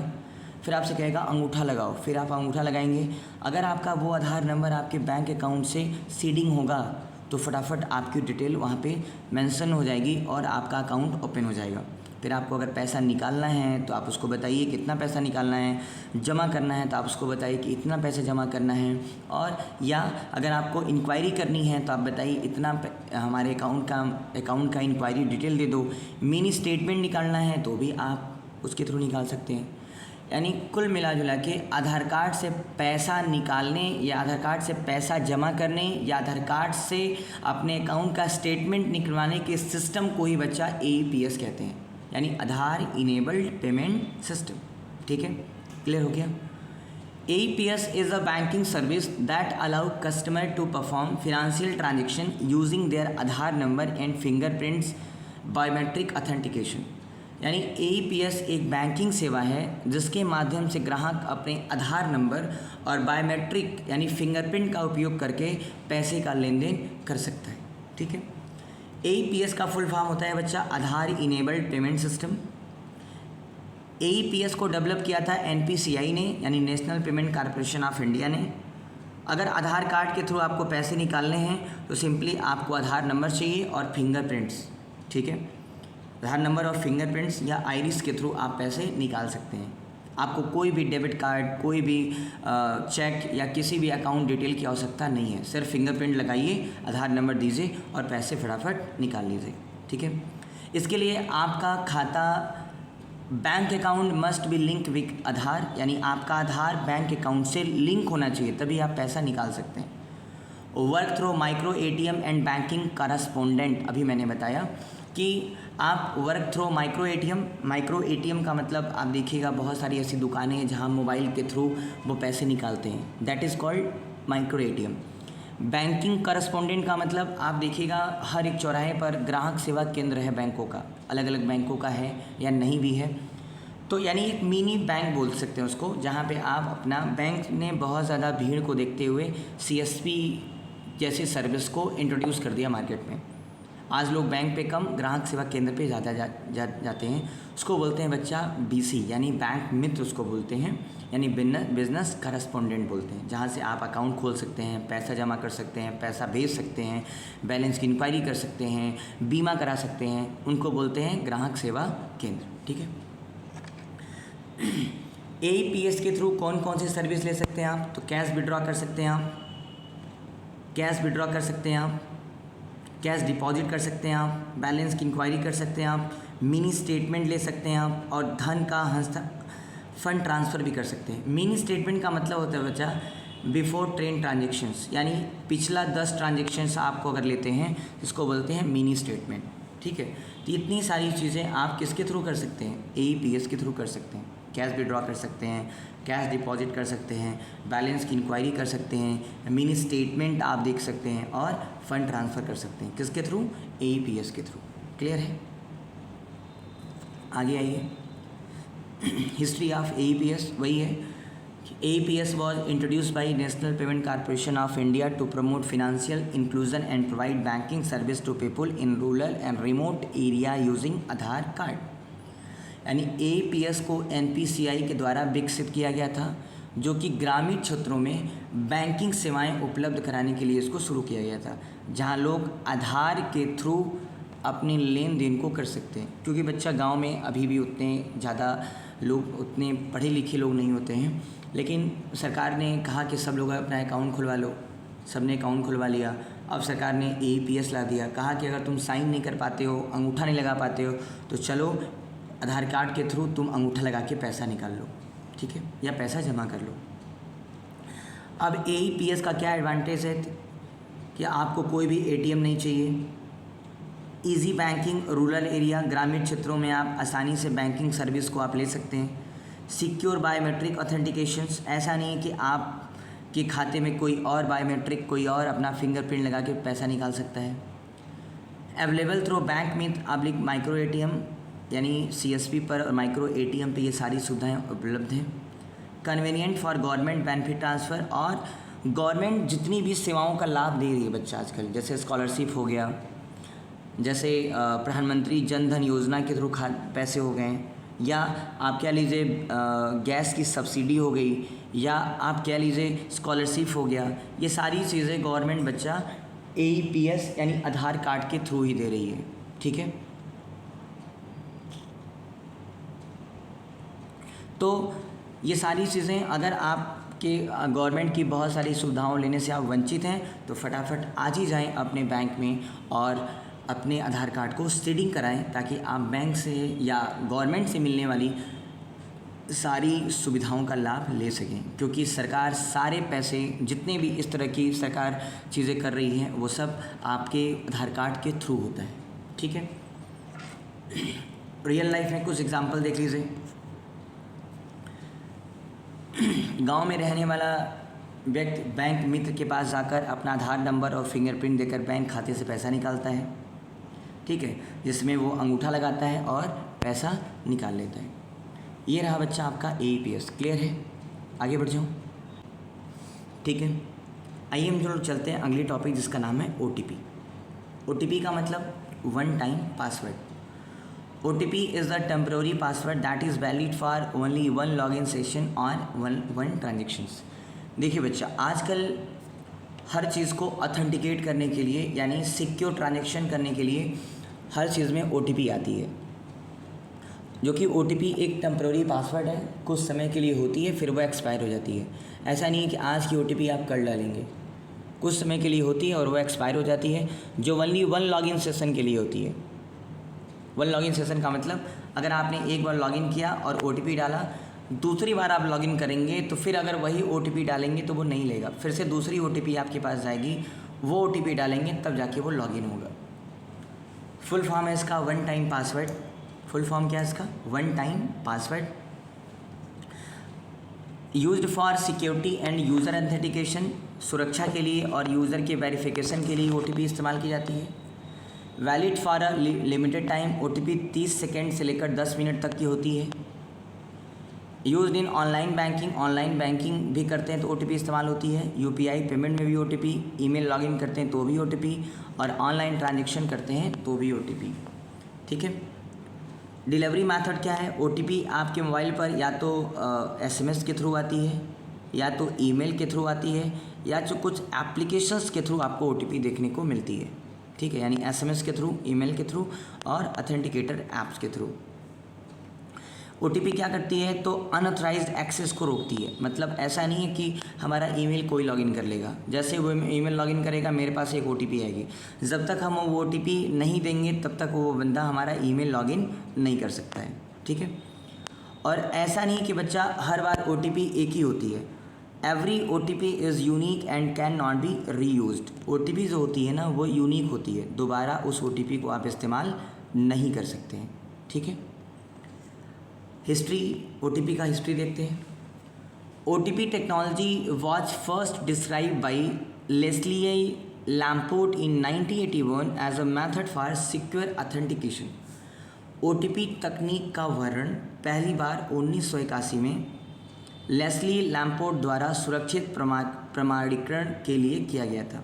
फिर आपसे कहेगा अंगूठा लगाओ, फिर आप अंगूठा लगाएंगे। अगर आपका वो आधार नंबर आपके बैंक अकाउंट से सीडिंग होगा तो फटाफट आपकी डिटेल वहाँ पे मेंशन हो जाएगी और आपका अकाउंट ओपन हो जाएगा। फिर आपको अगर पैसा निकालना है तो आप उसको बताइए कितना पैसा निकालना है, जमा करना है तो आप उसको बताइए कि इतना पैसा जमा करना है, और या अगर आपको इंक्वायरी करनी है तो आप बताइए इतना हमारे अकाउंट का इंक्वायरी डिटेल दे दो। मिनी स्टेटमेंट निकालना है तो भी आप उसके थ्रू निकाल सकते हैं। यानी कुल मिला जुला के आधार कार्ड से पैसा निकालने या आधार कार्ड से पैसा जमा करने या आधार कार्ड से अपने अकाउंट का स्टेटमेंट निकलवाने के सिस्टम को ही बच्चा AEPS कहते हैं, यानी आधार इनेबल्ड पेमेंट सिस्टम। ठीक है, क्लियर हो गया। AEPS is a banking service that allow customer to perform financial transaction using their Aadhaar number and fingerprints biometric authentication। यानी AEPS एक बैंकिंग सेवा है जिसके माध्यम से ग्राहक अपने आधार नंबर और बायोमेट्रिक यानी फिंगरप्रिंट का उपयोग करके पैसे का लेन देन कर सकता है। ठीक है, AEPS का फुल फॉर्म होता है बच्चा आधार इनेबल्ड पेमेंट सिस्टम। AEPS को डेवलप किया था NPCI ने यानी national Payment Corporation of India ने। अगर आधार कार्ड के थ्रू आपको पैसे निकालने हैं तो सिंपली आपको आधार नंबर चाहिए और फिंगरप्रिंट्स। ठीक है, आधार नंबर और फिंगरप्रिंट्स या आइरिस के थ्रू आप पैसे निकाल सकते हैं। आपको कोई भी डेबिट कार्ड, कोई भी चेक या किसी भी अकाउंट डिटेल की आवश्यकता नहीं है। सिर्फ फिंगरप्रिंट लगाइए, आधार नंबर दीजिए और पैसे फटाफट निकाल लीजिए। ठीक है, इसके लिए आपका खाता bank account must be link with Aadhaar, यानी आपका आधार बैंक अकाउंट से लिंक होना चाहिए, तभी आप पैसा निकाल सकते हैं। Work through micro ATM and banking correspondent, अभी मैंने बताया कि आप वर्क थ्रू माइक्रो ATM का मतलब आप देखिएगा बहुत सारी ऐसी दुकानें हैं जहां मोबाइल के थ्रू वो पैसे निकालते हैं, that is called micro ATM। Banking correspondent का मतलब आप देखिएगा हर एक चौराहे पर ग्राहक सेवा केंद्र है बैंकों का, अलग अलग बैंकों का है या नहीं भी है, तो यानी एक मिनी बैंक बोल सकते हैं उसको, जहाँ पे आप अपना बैंक ने बहुत ज़्यादा भीड़ को देखते हुए CSP जैसी सर्विस को इंट्रोड्यूस कर दिया मार्केट में। आज लोग बैंक पे कम, ग्राहक सेवा केंद्र पे ज़्यादा जाते हैं। उसको बोलते हैं बच्चा BC यानी बैंक मित्र उसको बोलते हैं, यानी बिजनेस करस्पोंडेंट बोलते हैं, जहाँ से आप अकाउंट खोल सकते हैं, पैसा जमा कर सकते हैं, पैसा भेज सकते हैं, बैलेंस की इंक्वायरी कर सकते हैं, बीमा करा सकते हैं, उनको बोलते हैं ग्राहक सेवा केंद्र। ठीक है, AEPS के थ्रू कौन कौन सी सर्विस ले सकते हैं आप, तो कैश विड्रॉ कर सकते हैं आप, कैश डिपॉजिट कर सकते हैं आप, बैलेंस की इंक्वायरी कर सकते हैं आप, मिनी स्टेटमेंट ले सकते हैं आप, और धन का फंड ट्रांसफ़र भी कर सकते हैं। मिनी स्टेटमेंट का मतलब होता है बच्चा बिफोर ट्रेन ट्रांजेक्शन्स, यानी पिछला 10 ट्रांजेक्शन्स आपको अगर लेते हैं इसको बोलते हैं मिनी स्टेटमेंट। ठीक है, तो इतनी सारी चीज़ें आप किसके थ्रू कर सकते हैं, AEPS के थ्रू कर सकते हैं। कैश विड्रॉ कर सकते हैं, कैश डिपॉजिट कर सकते हैं, बैलेंस की इंक्वायरी कर सकते हैं, मिनी स्टेटमेंट आप देख सकते हैं और फंड ट्रांसफ़र कर सकते हैं। किसके थ्रू, AEPS के थ्रू। क्लियर है, आगे आइए। हिस्ट्री ऑफ AEPS वही है कि AEPS was introduced by National Payment Corporation of India to promote financial inclusion and provide banking service to people in rural and remote area using Aadhaar card. यानी AEPS को NPCI के द्वारा विकसित किया गया था, जो कि ग्रामीण क्षेत्रों में बैंकिंग सेवाएं उपलब्ध कराने के लिए इसको शुरू किया गया था, जहां लोग आधार के थ्रू अपने लेन देन को कर सकते हैं। क्योंकि बच्चा गांव में अभी भी उतने ज़्यादा लोग, उतने पढ़े लिखे लोग नहीं होते हैं, लेकिन सरकार ने कहा कि सब लोग अपना अकाउंट खुलवा लो, सब ने अकाउंट खुलवा लिया। अब सरकार ने AEPS ला दिया, कहा कि अगर तुम साइन नहीं कर पाते हो, अंगूठा नहीं लगा पाते हो, तो चलो आधार कार्ड के थ्रू तुम अंगूठा लगा के पैसा निकाल लो। ठीक है, या पैसा जमा कर लो। अब AEPS का क्या एडवांटेज है कि आपको कोई भी ATM नहीं चाहिए, इजी बैंकिंग, रूरल एरिया, ग्रामीण क्षेत्रों में आप आसानी से बैंकिंग सर्विस को आप ले सकते हैं। सिक्योर बायोमेट्रिक ऑथेंटिकेशंस, ऐसा नहीं है कि आपके खाते में कोई और बायोमेट्रिक, कोई और अपना फिंगरप्रिंट लगा के पैसा निकाल सकता है। अवेलेबल थ्रू बैंक मित्र पब्लिक माइक्रो ATM, यानी CSP पर और माइक्रो ATM पे ये सारी सुविधाएं उपलब्ध हैं। Convenient for government benefit transfer, और गवर्नमेंट जितनी भी सेवाओं का लाभ दे रही है बच्चा आजकल, जैसे स्कॉलरशिप हो गया, जैसे प्रधानमंत्री जन धन योजना के थ्रू पैसे हो गए, या आप कह लीजिए गैस की सब्सिडी हो गई, या आप कह लीजिए स्कॉलरशिप हो गया, ये सारी चीज़ें गवर्नमेंट बच्चा AEPS यानी आधार कार्ड के थ्रू ही दे रही है। ठीक है, तो ये सारी चीज़ें अगर आपके गवर्नमेंट की बहुत सारी सुविधाओं लेने से आप वंचित हैं तो फटाफट आज ही जाएं अपने बैंक में और अपने आधार कार्ड को सीडिंग कराएं, ताकि आप बैंक से या गवर्नमेंट से मिलने वाली सारी सुविधाओं का लाभ ले सकें। क्योंकि सरकार सारे पैसे, जितने भी इस तरह की सरकार चीज़ें कर रही है, वो सब आपके आधार कार्ड के थ्रू होता है। ठीक है, रियल लाइफ में कुछ एग्जांपल देख लीजिए। गांव में रहने वाला व्यक्ति बैंक मित्र के पास जाकर अपना आधार नंबर और फिंगरप्रिंट देकर बैंक खाते से पैसा निकालता है। ठीक है, जिसमें वो अंगूठा लगाता है और पैसा निकाल लेता है। ये रहा बच्चा आपका AEPS। क्लियर है? आगे बढ़ जाऊँ? ठीक है, आइए हम जो चलते हैं अगली टॉपिक जिसका नाम है OTP। OTP का मतलब one time password. OTP is the temporary password that is valid for only one login session on one transactions। देखिए बच्चा, आजकल हर चीज़ को ऑथेंटिकेट करने के लिए यानी सिक्योर ट्रांजेक्शन करने के लिए हर चीज़ में OTP आती है, जो कि OTP एक टेम्प्रेरी पासवर्ड है, कुछ समय के लिए होती है, फिर वो एक्सपायर हो जाती है। ऐसा नहीं है कि आज की OTP आप कर डालेंगे, कुछ समय के लिए होती है और वो एक्सपायर हो जाती है, जो ओनली वन लॉगिन सेशन के लिए होती है। वन लॉगिन सेशन का मतलब अगर आपने एक बार लॉगिन किया और OTP डाला, दूसरी बार आप लॉगिन करेंगे तो फिर अगर वही OTP डालेंगे तो वो नहीं लेगा, फिर से दूसरी OTP आपके पास जाएगी, वो OTP डालेंगे तब जाके वो लॉगिन होगा। फुल फॉर्म है इसका one time password. Full form क्या है इसका? One time password. Used for security end user authentication, सुरक्षा के लिए और यूज़र के वेरिफिकेशन के लिए OTP इस्तेमाल की जाती है। Valid for a limited time, OTP 30 second से लेकर 10 मिनट तक की होती है। Used in online banking, online banking भी करते हैं तो OTP इस्तेमाल होती है। UPI पेमेंट में भी OTP, ईमेल लॉगिन करते हैं तो भी OTP, और ऑनलाइन ट्रांजेक्शन करते हैं तो भी OTP। ठीक है, डिलीवरी मेथड क्या है? OTP आपके मोबाइल पर या तो SMS के थ्रू आती है, या तो ईमेल के थ्रू आती है, या जो कुछ एप्लीकेशंस के थ्रू आपको OTP देखने को मिलती है। ठीक है, यानी SMS के थ्रू, ईमेल के थ्रू और ऑथेंटिकेटर ऐप्स के थ्रू। OTP क्या करती है? तो अनऑथराइज्ड एक्सेस को रोकती है। मतलब ऐसा नहीं है कि हमारा ईमेल कोई लॉगिन कर लेगा, जैसे वो ईमेल लॉगिन करेगा मेरे पास एक OTP आएगी, जब तक हम वो OTP नहीं देंगे तब तक वो बंदा हमारा ईमेल लॉगिन नहीं कर सकता है। ठीक है, और ऐसा नहीं कि बच्चा हर बार OTP एक ही होती है। Every OTP is unique and can not be reused. OTP जो होती है ना वो यूनिक होती है, दोबारा उस OTP को आप इस्तेमाल नहीं कर सकते हैं। ठीक है, हिस्ट्री, OTP का हिस्ट्री देखते हैं। OTP technology was first describe by Leslie Lamport in 1981 as a method for secure authentication. OTP तकनीक का वर्णन पहली बार 1981 में लेस्ली लैम्पोर्ट द्वारा सुरक्षित प्रमाणीकरण के लिए किया गया था।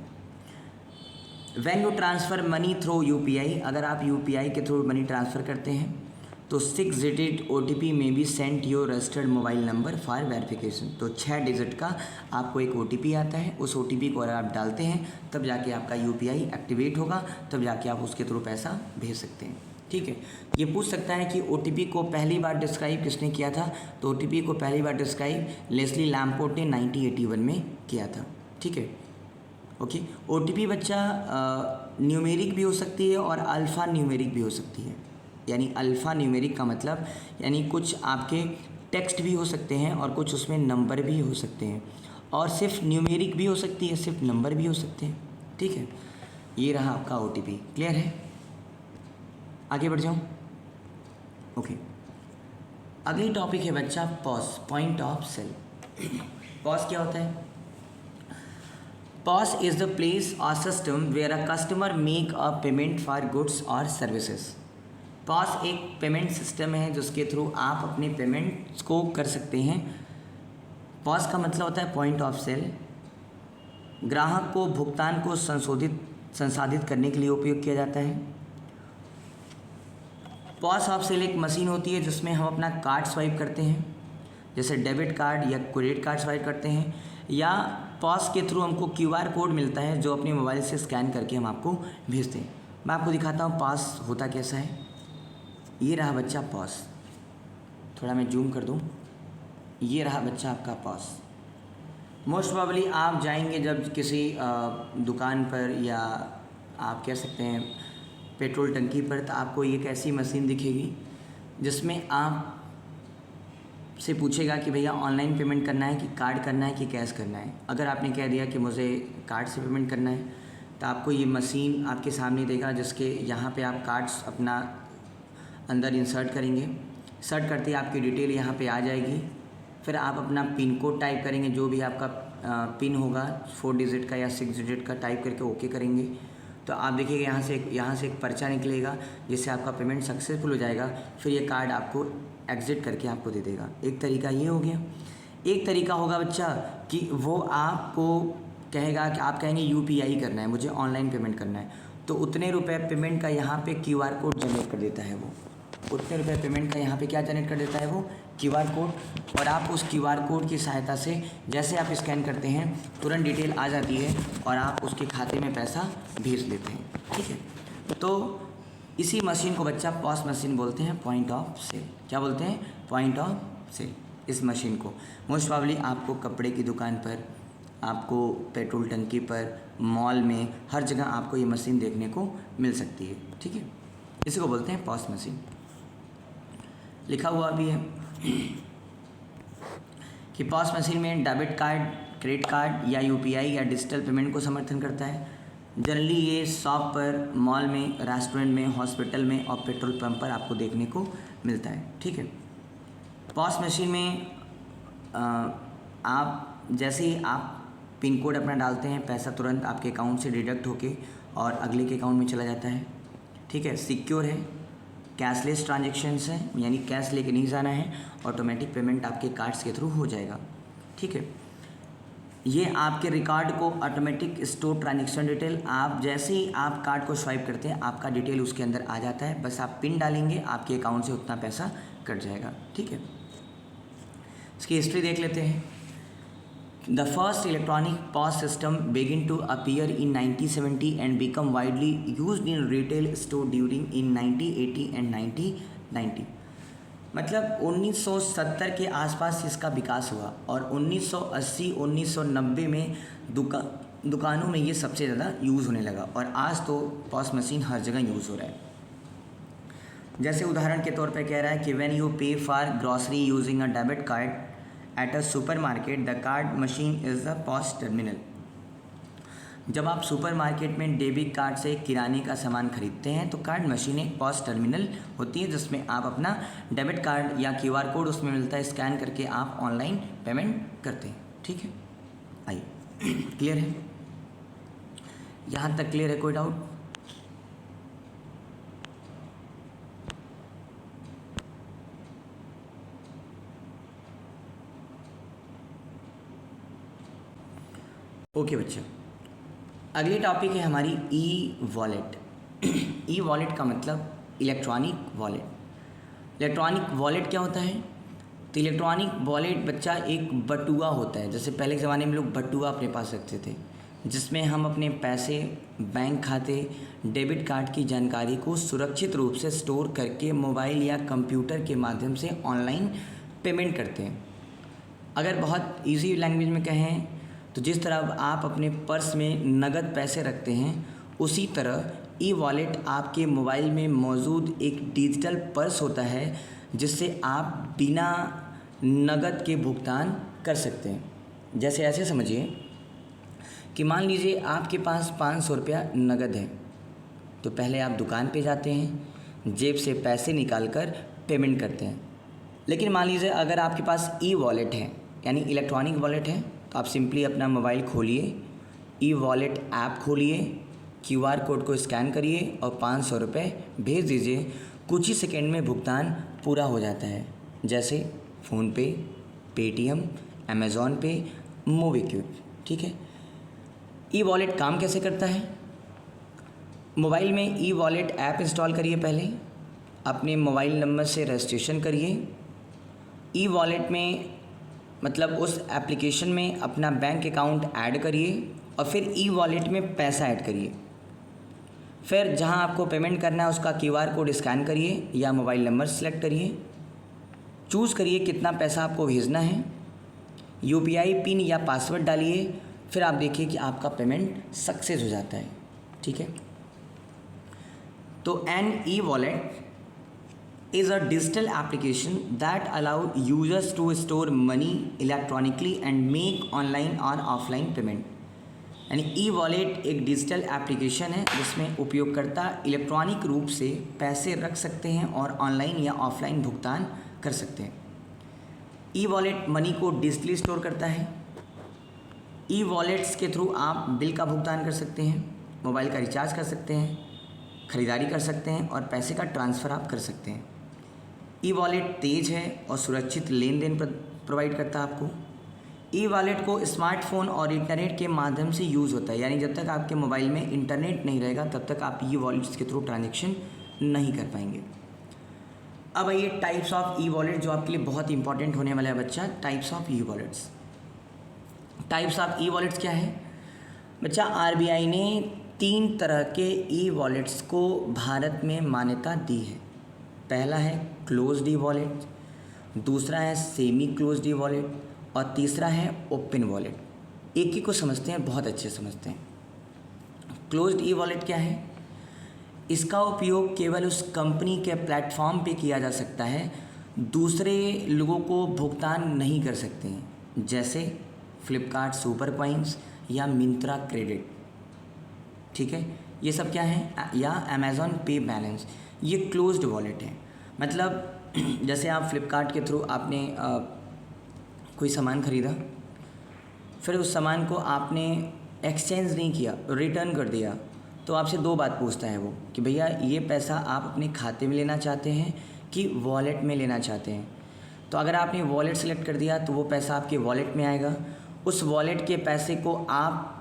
When you transfer money through UPI, अगर आप UPI के थ्रू मनी ट्रांसफ़र करते हैं तो 6 डिजिट OTP में be sent your registered mobile number for verification. तो 6 डिजिट का आपको एक OTP आता है, उस OTP को अगर आप डालते हैं तब जाके आपका UPI एक्टिवेट होगा, तब जाके आप उसके थ्रू पैसा भेज सकते हैं। ठीक है, ये पूछ सकता है कि OTP को पहली बार डिस्क्राइब किसने किया था? तो OTP को पहली बार डिस्क्राइब लेस्ली लैम्पोर्ट ने 1981 में किया था। ठीक है, ओके। OTP बच्चा न्यूमेरिक भी हो सकती है और अल्फ़ा न्यूमेरिक भी हो सकती है। यानी अल्फ़ा न्यूमेरिक का मतलब यानी कुछ आपके टेक्स्ट भी हो सकते हैं और कुछ उसमें नंबर भी हो सकते हैं, और सिर्फ न्यूमेरिक भी हो सकती है, सिर्फ नंबर भी हो सकते हैं। ठीक है, ये रहा आपका OTP। क्लियर है? आगे बढ़ जाऊँ? ओके, अगली टॉपिक है बच्चा POS, point of sale. POS क्या होता है? POS is the place or system where a customer make a payment for goods or services। POS एक पेमेंट सिस्टम है जिसके थ्रू आप अपने पेमेंट्स को कर सकते हैं। POS का मतलब होता है पॉइंट ऑफ सेल। ग्राहक को भुगतान को संसाधित करने के लिए उपयोग किया जाता है। POS ऑफ सेल एक मशीन होती है जिसमें हम अपना कार्ड स्वाइप करते हैं, जैसे डेबिट कार्ड या क्रेडिट कार्ड स्वाइप करते हैं, या POS के थ्रू हमको QR कोड मिलता है जो अपने मोबाइल से स्कैन करके हम आपको भेजते हैं। मैं आपको दिखाता हूँ POS होता कैसा है। ये रहा बच्चा POS, थोड़ा मैं जूम कर दूँ। ये रहा बच्चा आपका POS। मोस्ट प्रॉब्ली आप जाएंगे जब किसी दुकान पर या आप कह सकते हैं पेट्रोल टंकी पर, तो आपको एक ऐसी मशीन दिखेगी जिसमें आप से पूछेगा कि भैया ऑनलाइन पेमेंट करना है कि कार्ड करना है कि कैश करना है। अगर आपने कह दिया कि मुझे कार्ड से पेमेंट करना है तो आपको ये मशीन आपके सामने देगा, जिसके यहाँ पे आप कार्ड्स अपना अंदर इंसर्ट करेंगे। सर्ट करते ही आपकी डिटेल यहाँ पे आ जाएगी। फिर आप अपना पिन कोड टाइप करेंगे, जो भी आपका पिन होगा 4 डिजिट का या 6 डिजिट का, टाइप करके ओके करेंगे तो आप देखिएगा यहाँ से एक पर्चा निकलेगा जिससे आपका पेमेंट सक्सेसफुल हो जाएगा। फिर ये कार्ड आपको एग्ज़िट करके आपको दे देगा। एक तरीका ये हो गया। एक तरीका होगा बच्चा कि वो आपको कहेगा कि आप कहेंगे UPI करना है, मुझे ऑनलाइन पेमेंट करना है, तो उतने रुपए पेमेंट का यहाँ पे QR कोड जनरेट कर देता है वो। उतने रुपए पेमेंट का यहाँ पे क्या जनरेट कर देता है वो, QR कोड। और आप उस QR कोड की सहायता से जैसे आप स्कैन करते हैं तुरंत डिटेल आ जाती है और आप उसके खाते में पैसा भेज लेते हैं। ठीक है, तो इसी मशीन को बच्चा POS मशीन बोलते हैं, पॉइंट ऑफ सेल। क्या बोलते हैं? Point of sale. इस मशीन को मोस्ट प्रॉब्ली आपको कपड़े की दुकान पर, आपको पेट्रोल टंकी पर, मॉल में, हर जगह आपको ये मशीन देखने को मिल सकती है। ठीक है, इसी को बोलते हैं POS मशीन। लिखा हुआ भी है कि POS मशीन में डेबिट कार्ड, क्रेडिट कार्ड या UPI या डिजिटल पेमेंट को समर्थन करता है। जनरली ये शॉप पर, मॉल में, रेस्टोरेंट में, हॉस्पिटल में और पेट्रोल पंप पर आपको देखने को मिलता है। ठीक है, POS मशीन में आप जैसे ही आप पिन कोड अपना डालते हैं, पैसा तुरंत आपके अकाउंट से डिडक्ट होके और अगले के अकाउंट में चला जाता है। ठीक है, सिक्योर है, कैशलेस ट्रांजेक्शन्स हैं, यानी कैश लेके नहीं जाना है, ऑटोमेटिक पेमेंट आपके कार्ड्स के थ्रू हो जाएगा। ठीक है, ये आपके रिकॉर्ड को ऑटोमेटिक स्टोर ट्रांजेक्शन डिटेल, आप जैसे ही आप कार्ड को स्वाइप करते हैं आपका डिटेल उसके अंदर आ जाता है, बस आप पिन डालेंगे आपके अकाउंट से उतना पैसा कट जाएगा। ठीक है, इसकी हिस्ट्री देख लेते हैं। The first electronic POS system began to appear in 1970 and become widely used in retail store during in 1980 and 1990। मतलब 1970 के आसपास इसका विकास हुआ और 1980-1990 में दुकानों में ये सबसे ज़्यादा यूज़ होने लगा और आज तो POS मशीन हर जगह यूज़ हो रहा है। जैसे उदाहरण के तौर पे कह रहा है कि व्हेन यू पे for grocery using a debit card at a supermarket the card machine is the POS terminal. जब आप सुपरमार्केट में डेबिट कार्ड से किराने का सामान खरीदते हैं तो कार्ड मशीन एक POS टर्मिनल होती है जिसमें आप अपना डेबिट कार्ड या QR कोड उसमें मिलता है, स्कैन करके आप ऑनलाइन पेमेंट करते हैं। ठीक है, आइए क्लियर है? यहाँ तक क्लियर है? कोई डाउट? ओके बच्चों, अगली टॉपिक है हमारी ई-वॉलेट। ई-वॉलेट का मतलब इलेक्ट्रॉनिक वॉलेट। इलेक्ट्रॉनिक वॉलेट क्या होता है? तो इलेक्ट्रॉनिक वॉलेट बच्चा एक बटुआ होता है। जैसे पहले के ज़माने में लोग बटुआ अपने पास रखते थे जिसमें हम अपने पैसे, बैंक खाते, डेबिट कार्ड की जानकारी को सुरक्षित रूप से स्टोर करके मोबाइल या कंप्यूटर के माध्यम से ऑनलाइन पेमेंट करते हैं। अगर बहुत इजी लैंग्वेज में कहें तो जिस तरह आप अपने पर्स में नगद पैसे रखते हैं उसी तरह ई वॉलेट आपके मोबाइल में मौजूद एक डिजिटल पर्स होता है जिससे आप बिना नगद के भुगतान कर सकते हैं। जैसे ऐसे समझिए कि मान लीजिए आपके पास 500 रुपया नगद है, तो पहले आप दुकान पे जाते हैं, जेब से पैसे निकाल कर पेमेंट करते हैं। लेकिन मान लीजिए अगर आपके पास ई वॉलेट है यानी इलेक्ट्रॉनिक वॉलेट है तो आप सिंपली अपना मोबाइल खोलिए, ई वॉलेट ऐप खोलिए, QR कोड को स्कैन करिए और 500 रुपये भेज दीजिए। कुछ ही सेकेंड में भुगतान पूरा हो जाता है। जैसे फ़ोनपे, पेटीएम, अमेज़ॉन पे, मोबीक्विक। ठीक है, ई वॉलेट काम कैसे करता है? मोबाइल में ई वॉलेट ऐप इंस्टॉल करिए, पहले अपने मोबाइल नंबर से रजिस्ट्रेशन करिए। ई वॉलेट में मतलब उस एप्लीकेशन में अपना बैंक अकाउंट ऐड करिए और फिर ई वॉलेट में पैसा ऐड करिए। फिर जहां आपको पेमेंट करना है उसका QR कोड स्कैन करिए या मोबाइल नंबर सेलेक्ट करिए, चूज़ करिए कितना पैसा आपको भेजना है, UPI पिन या पासवर्ड डालिए, फिर आप देखिए कि आपका पेमेंट सक्सेस हो जाता है। ठीक है, तो an e wallet is a digital application that allow users to store money electronically and make online or offline payment। यानी ई वॉलेट एक डिजिटल एप्लीकेशन है जिसमें उपयोगकर्ता इलेक्ट्रॉनिक रूप से पैसे रख सकते हैं और ऑनलाइन या ऑफलाइन भुगतान कर सकते हैं। ई वॉलेट मनी को डिजिटली स्टोर करता है। ई वॉलेट्स के थ्रू आप बिल का भुगतान कर सकते हैं, मोबाइल का रिचार्ज कर सकते हैं, ख़रीदारी कर सकते हैं और पैसे का ट्रांसफ़र आप कर सकते हैं। ई वॉलेट तेज़ है और सुरक्षित लेन देन प्रोवाइड करता है आपको। ई वॉलेट को स्मार्टफोन और इंटरनेट के माध्यम से यूज़ होता है, यानी जब तक आपके मोबाइल में इंटरनेट नहीं रहेगा तब तक आप ई वॉलेट्स के थ्रू ट्रांजेक्शन नहीं कर पाएंगे। अब आइए टाइप्स ऑफ ई वॉलेट, जो आपके लिए बहुत इंपॉर्टेंट होने वाला है बच्चा। Types of e wallets, types of e wallets क्या है बच्चा? आरबीआई ने 3 तरह के ई वॉलेट्स को भारत में मान्यता दी है। पहला है क्लोज्ड ई वॉलेट, दूसरा है सेमी क्लोज्ड ई वॉलेट और तीसरा है ओपन वॉलेट। एक ही को समझते हैं, बहुत अच्छे समझते हैं। क्लोज्ड ई वॉलेट क्या है? इसका उपयोग केवल उस कंपनी के प्लेटफॉर्म पे किया जा सकता है, दूसरे लोगों को भुगतान नहीं कर सकते हैं, जैसे फ्लिपकार्ट सुपर कॉइन्स या मिंत्रा क्रेडिट। ठीक है, ये सब क्या है? या अमेज़ॉन पे बैलेंस, ये क्लोज्ड वॉलेट है। मतलब जैसे आप फ्लिपकार्ट के थ्रू आपने कोई सामान ख़रीदा, फिर उस सामान को आपने एक्सचेंज नहीं किया, रिटर्न कर दिया, तो आपसे 2 बात पूछता है वो कि भैया ये पैसा आप अपने खाते में लेना चाहते हैं कि वॉलेट में लेना चाहते हैं। तो अगर आपने वॉलेट सेलेक्ट कर दिया तो वो पैसा आपके वॉलेट में आएगा। उस वॉलेट के पैसे को आप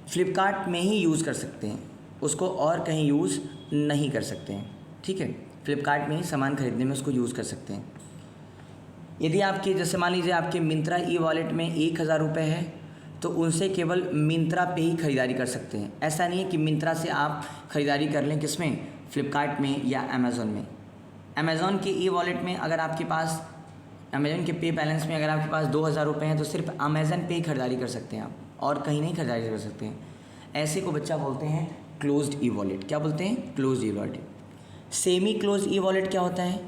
फ्लिपकार्ट में ही यूज़ कर सकते हैं, उसको और कहीं यूज़ नहीं कर सकते हैं। ठीक है, फ्लिपकार्ट में ही सामान खरीदने में उसको यूज़ कर सकते हैं। यदि आपके, जैसे मान लीजिए आपके मिंत्रा ई वॉलेट में 1000 रुपये है, तो उनसे केवल मिंत्रा पे ही ख़रीदारी कर सकते हैं। ऐसा नहीं है कि मिंत्रा से आप ख़रीदारी कर लें, किसमें? फ्लिपकार्ट में या अमेज़ॉन में। अमेज़ॉन के ई वॉलेट में अगर आपके पास, अमेज़ॉन के पे बैलेंस में अगर आपके पास 2000 रुपये हैं तो सिर्फ अमेज़न पे ही ख़रीदारी कर सकते हैं आप, और कहीं नहीं ख़रीदारी कर सकते हैं। ऐसे को बच्चा बोलते हैं क्लोज्ड ई वॉलेट। क्या बोलते हैं? Closed e wallet. Semi closed e wallet क्या होता है?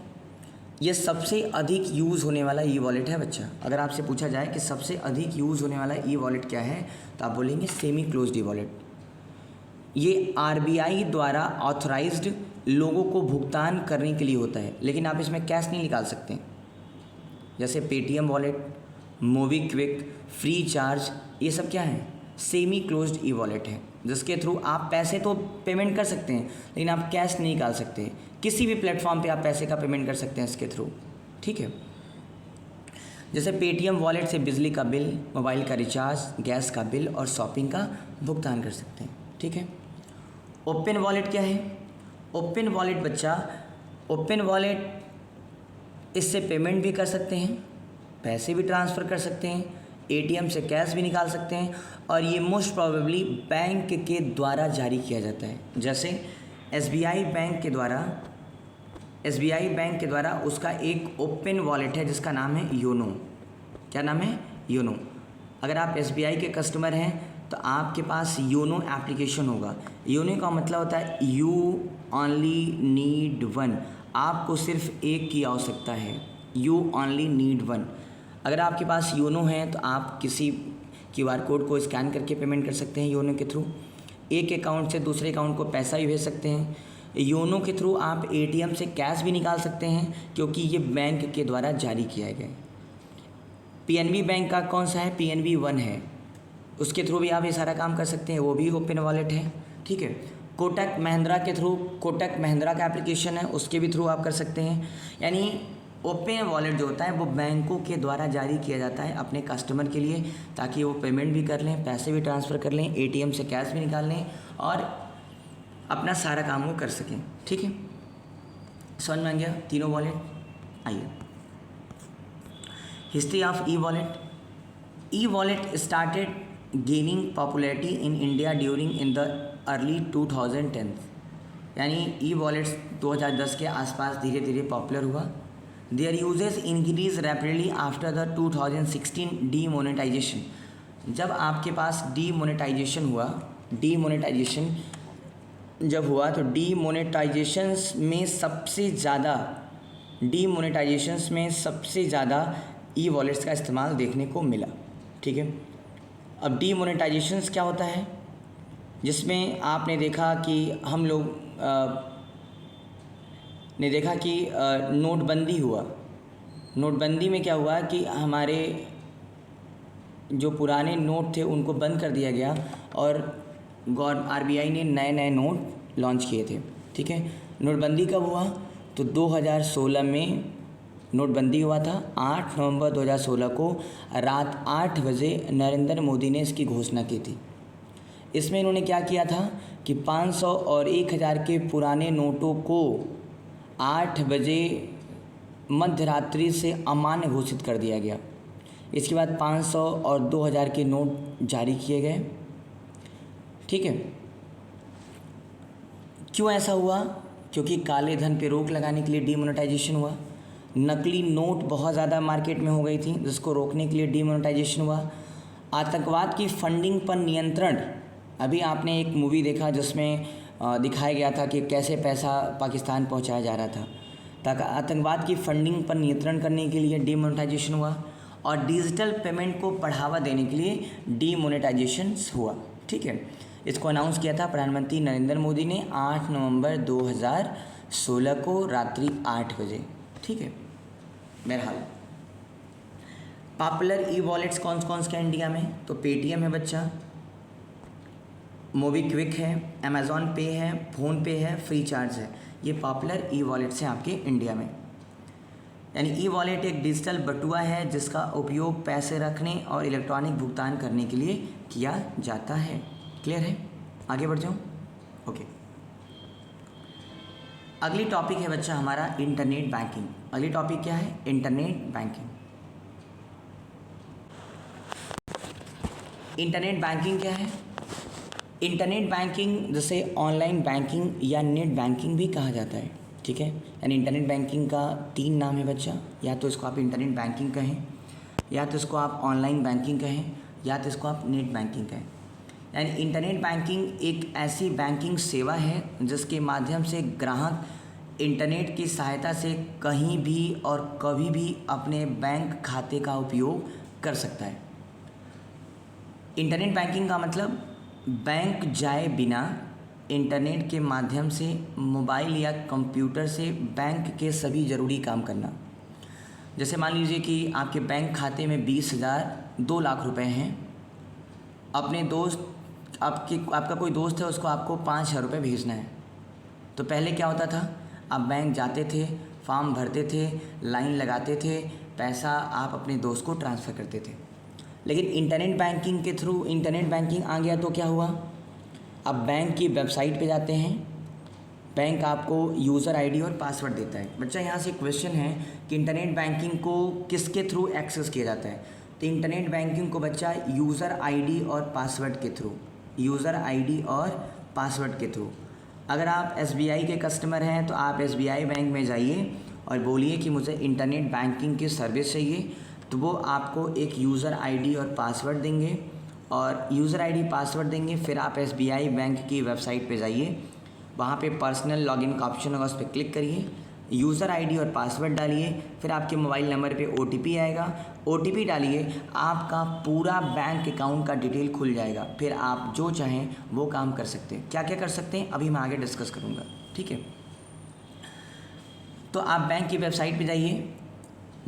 ये सबसे अधिक यूज़ होने वाला ई वॉलेट है बच्चा। अगर आपसे पूछा जाए कि सबसे अधिक यूज़ होने वाला ई वॉलेट क्या है, तो आप बोलेंगे सेमी क्लोज्ड ई वॉलेट। ये आरबीआई द्वारा ऑथराइज्ड लोगों को भुगतान करने के लिए होता है, लेकिन आप इसमें कैश नहीं निकाल सकते। जैसे Paytm wallet, MobiKwik, free charge, ये सब क्या है? सेमी क्लोज्ड ई वॉलेट है, जिसके थ्रू आप पैसे तो पेमेंट कर सकते हैं लेकिन आप कैश नहीं निकाल सकते। किसी भी प्लेटफॉर्म पे आप पैसे का पेमेंट कर सकते हैं इसके थ्रू। ठीक है, जैसे पेटीएम वॉलेट से बिजली का बिल, मोबाइल का रिचार्ज, गैस का बिल और शॉपिंग का भुगतान कर सकते हैं। ठीक है, ओपन वॉलेट क्या है? ओपन वॉलेट बच्चा, ओपन वॉलेट, इससे पेमेंट भी कर सकते हैं, पैसे भी ट्रांसफ़र कर सकते हैं, एटीएम से कैश भी निकाल सकते हैं, और ये मोस्ट प्रोबेबली बैंक के द्वारा जारी किया जाता है। जैसे एसबीआई बैंक के द्वारा उसका एक ओपन वॉलेट है जिसका नाम है योनो। क्या नाम है? योनो। अगर आप एसबीआई के कस्टमर हैं तो आपके पास योनो एप्लीकेशन होगा। योनो का मतलब होता है यू ओनली नीड वन, आपको सिर्फ एक की आवश्यकता है, यू ओनली नीड वन। अगर आपके पास योनो है तो आप किसी क्यूआर कोड को स्कैन करके पेमेंट कर सकते हैं योनो के थ्रू। एक अकाउंट से दूसरे अकाउंट को पैसा भी भेज सकते हैं। योनो के थ्रू आप एटीएम से कैश भी निकाल सकते हैं, क्योंकि ये बैंक के द्वारा जारी किया गया है। पीएनबी बैंक का कौन सा है? पीएनबी 1 है, उसके थ्रू भी आप ये सारा काम कर सकते हैं, वो भी ओपन वॉलेट है। ठीक है, कोटक महिंद्रा के थ्रू, कोटक महिंद्रा का एप्लीकेशन है, उसके भी थ्रू आप कर सकते हैं। यानी ओपन वॉलेट जो होता है वो बैंकों के द्वारा जारी किया जाता है अपने कस्टमर के लिए, ताकि वो पेमेंट भी कर लें, पैसे भी ट्रांसफ़र कर लें, एटीएम से कैश भी निकाल लें और अपना सारा काम वो कर सकें। ठीक है, समझ में आ गया तीनों वॉलेट? आइए, history of e wallet. E wallet started gaining popularity in India during in the early 2010, यानी ई वॉलेट्स 2010 के आसपास धीरे धीरे पॉपुलर हुआ। Their uses increased rapidly after the 2016 demonetization। जब आपके पास डीमोनेटाइजेशन हुआ, डीमोनेटाइजेशन जब हुआ तो डीमोनेटाइजेशंस में सबसे ज़्यादा ई वॉलेट्स का इस्तेमाल देखने को मिला। ठीक है, अब डीमोनेटाइजेशंस क्या होता है? जिसमें आपने देखा कि हम लोग ने देखा कि नोटबंदी हुआ। नोटबंदी में क्या हुआ कि हमारे जो पुराने नोट थे उनको बंद कर दिया गया और आरबीआई ने नए नए नोट लॉन्च किए थे। ठीक है, नोटबंदी कब हुआ? तो 2016 में नोटबंदी हुआ था। 8 नवंबर 2016 को रात 8 बजे नरेंद्र मोदी ने इसकी घोषणा की थी। इसमें इन्होंने क्या किया था कि 500 और 1000 के पुराने नोटों को 8 बजे मध्य रात्रि से अमान्य घोषित कर दिया गया। इसके बाद 500 और 2000 के नोट जारी किए गए। ठीक है, क्यों ऐसा हुआ? क्योंकि काले धन पे रोक लगाने के लिए डीमोनेटाइजेशन हुआ। नकली नोट बहुत ज़्यादा मार्केट में हो गई थी, जिसको रोकने के लिए डीमोनेटाइजेशन हुआ। आतंकवाद की फंडिंग पर नियंत्रण, अभी आपने एक मूवी देखा जिसमें दिखाया गया था कि कैसे पैसा पाकिस्तान पहुंचाया जा रहा था। ताकि आतंकवाद की फंडिंग पर नियंत्रण करने के लिए डीमोनेटाइजेशन हुआ और डिजिटल पेमेंट को बढ़ावा देने के लिए डीमोनेटाइजेशन हुआ। ठीक है, इसको अनाउंस किया था प्रधानमंत्री नरेंद्र मोदी ने 8 नवंबर 2016 को रात्रि 8 बजे। ठीक है, बहरहाल पॉपुलर ई वॉलेट्स कौन कौन से हैं इंडिया में? तो पेटीएम है बच्चा, मोबीक्विक है, अमेज़ॉन पे है, फ़ोन पे है, फ्री चार्ज है। ये पॉपुलर ई वॉलेट्स हैं आपके इंडिया में। यानी ई वॉलेट एक डिजिटल बटुआ है जिसका उपयोग पैसे रखने और इलेक्ट्रॉनिक भुगतान करने के लिए किया जाता है। क्लियर है? आगे बढ़ जाऊँ? ओके, अगली टॉपिक है बच्चा हमारा इंटरनेट बैंकिंग। अगली टॉपिक क्या है? Internet banking. इंटरनेट बैंकिंग क्या है? इंटरनेट बैंकिंग जिसे ऑनलाइन बैंकिंग या नेट बैंकिंग भी कहा जाता है। ठीक है, यानी इंटरनेट बैंकिंग का 3 नाम है बच्चा, या तो इसको आप इंटरनेट बैंकिंग कहें, या तो इसको आप ऑनलाइन बैंकिंग कहें, या तो इसको आप नेट बैंकिंग कहें। यानी इंटरनेट बैंकिंग एक ऐसी बैंकिंग सेवा है जिसके माध्यम से ग्राहक इंटरनेट की सहायता से कहीं भी और कभी भी अपने बैंक खाते का उपयोग कर सकता है। इंटरनेट बैंकिंग का मतलब बैंक जाए बिना इंटरनेट के माध्यम से मोबाइल या कंप्यूटर से बैंक के सभी ज़रूरी काम करना। जैसे मान लीजिए कि आपके बैंक खाते में 20,000 2 लाख रुपए हैं। अपने दोस्त आपका कोई दोस्त है, उसको आपको 5,000 रुपये भेजना है। तो पहले क्या होता था? आप बैंक जाते थे, फॉर्म भरते थे, लाइन लगाते थे, पैसा आप अपने दोस्त को ट्रांसफ़र करते थे। लेकिन इंटरनेट बैंकिंग के थ्रू इंटरनेट बैंकिंग आ गया तो क्या हुआ? आप बैंक की वेबसाइट पे जाते हैं, बैंक आपको यूज़र आईडी और पासवर्ड देता है। बच्चा यहाँ से क्वेश्चन है कि इंटरनेट बैंकिंग को किसके थ्रू एक्सेस किया जाता है? तो इंटरनेट बैंकिंग को बच्चा यूज़र आईडी और पासवर्ड के थ्रू, यूज़र आईडी और पासवर्ड के थ्रू। अगर आप एसबीआई के कस्टमर हैं तो आप एसबीआई बैंक में जाइए और बोलिए कि मुझे इंटरनेट बैंकिंग की सर्विस चाहिए, तो वो आपको एक यूज़र आईडी और पासवर्ड देंगे, और यूज़र आईडी पासवर्ड देंगे। फिर आप एसबीआई बैंक की वेबसाइट पे जाइए, वहाँ पे पर्सनल लॉगिन का ऑप्शन होगा, उस पर क्लिक करिए, यूज़र आईडी और पासवर्ड डालिए, फिर आपके मोबाइल नंबर पे ओटीपी आएगा, ओटीपी डालिए, आपका पूरा बैंक अकाउंट का डिटेल खुल जाएगा। फिर आप जो चाहें वो काम कर सकते हैं। क्या क्या कर सकते हैं अभी मैं आगे डिस्कस करूँगा। ठीक है, तो आप बैंक की वेबसाइट पे जाइए,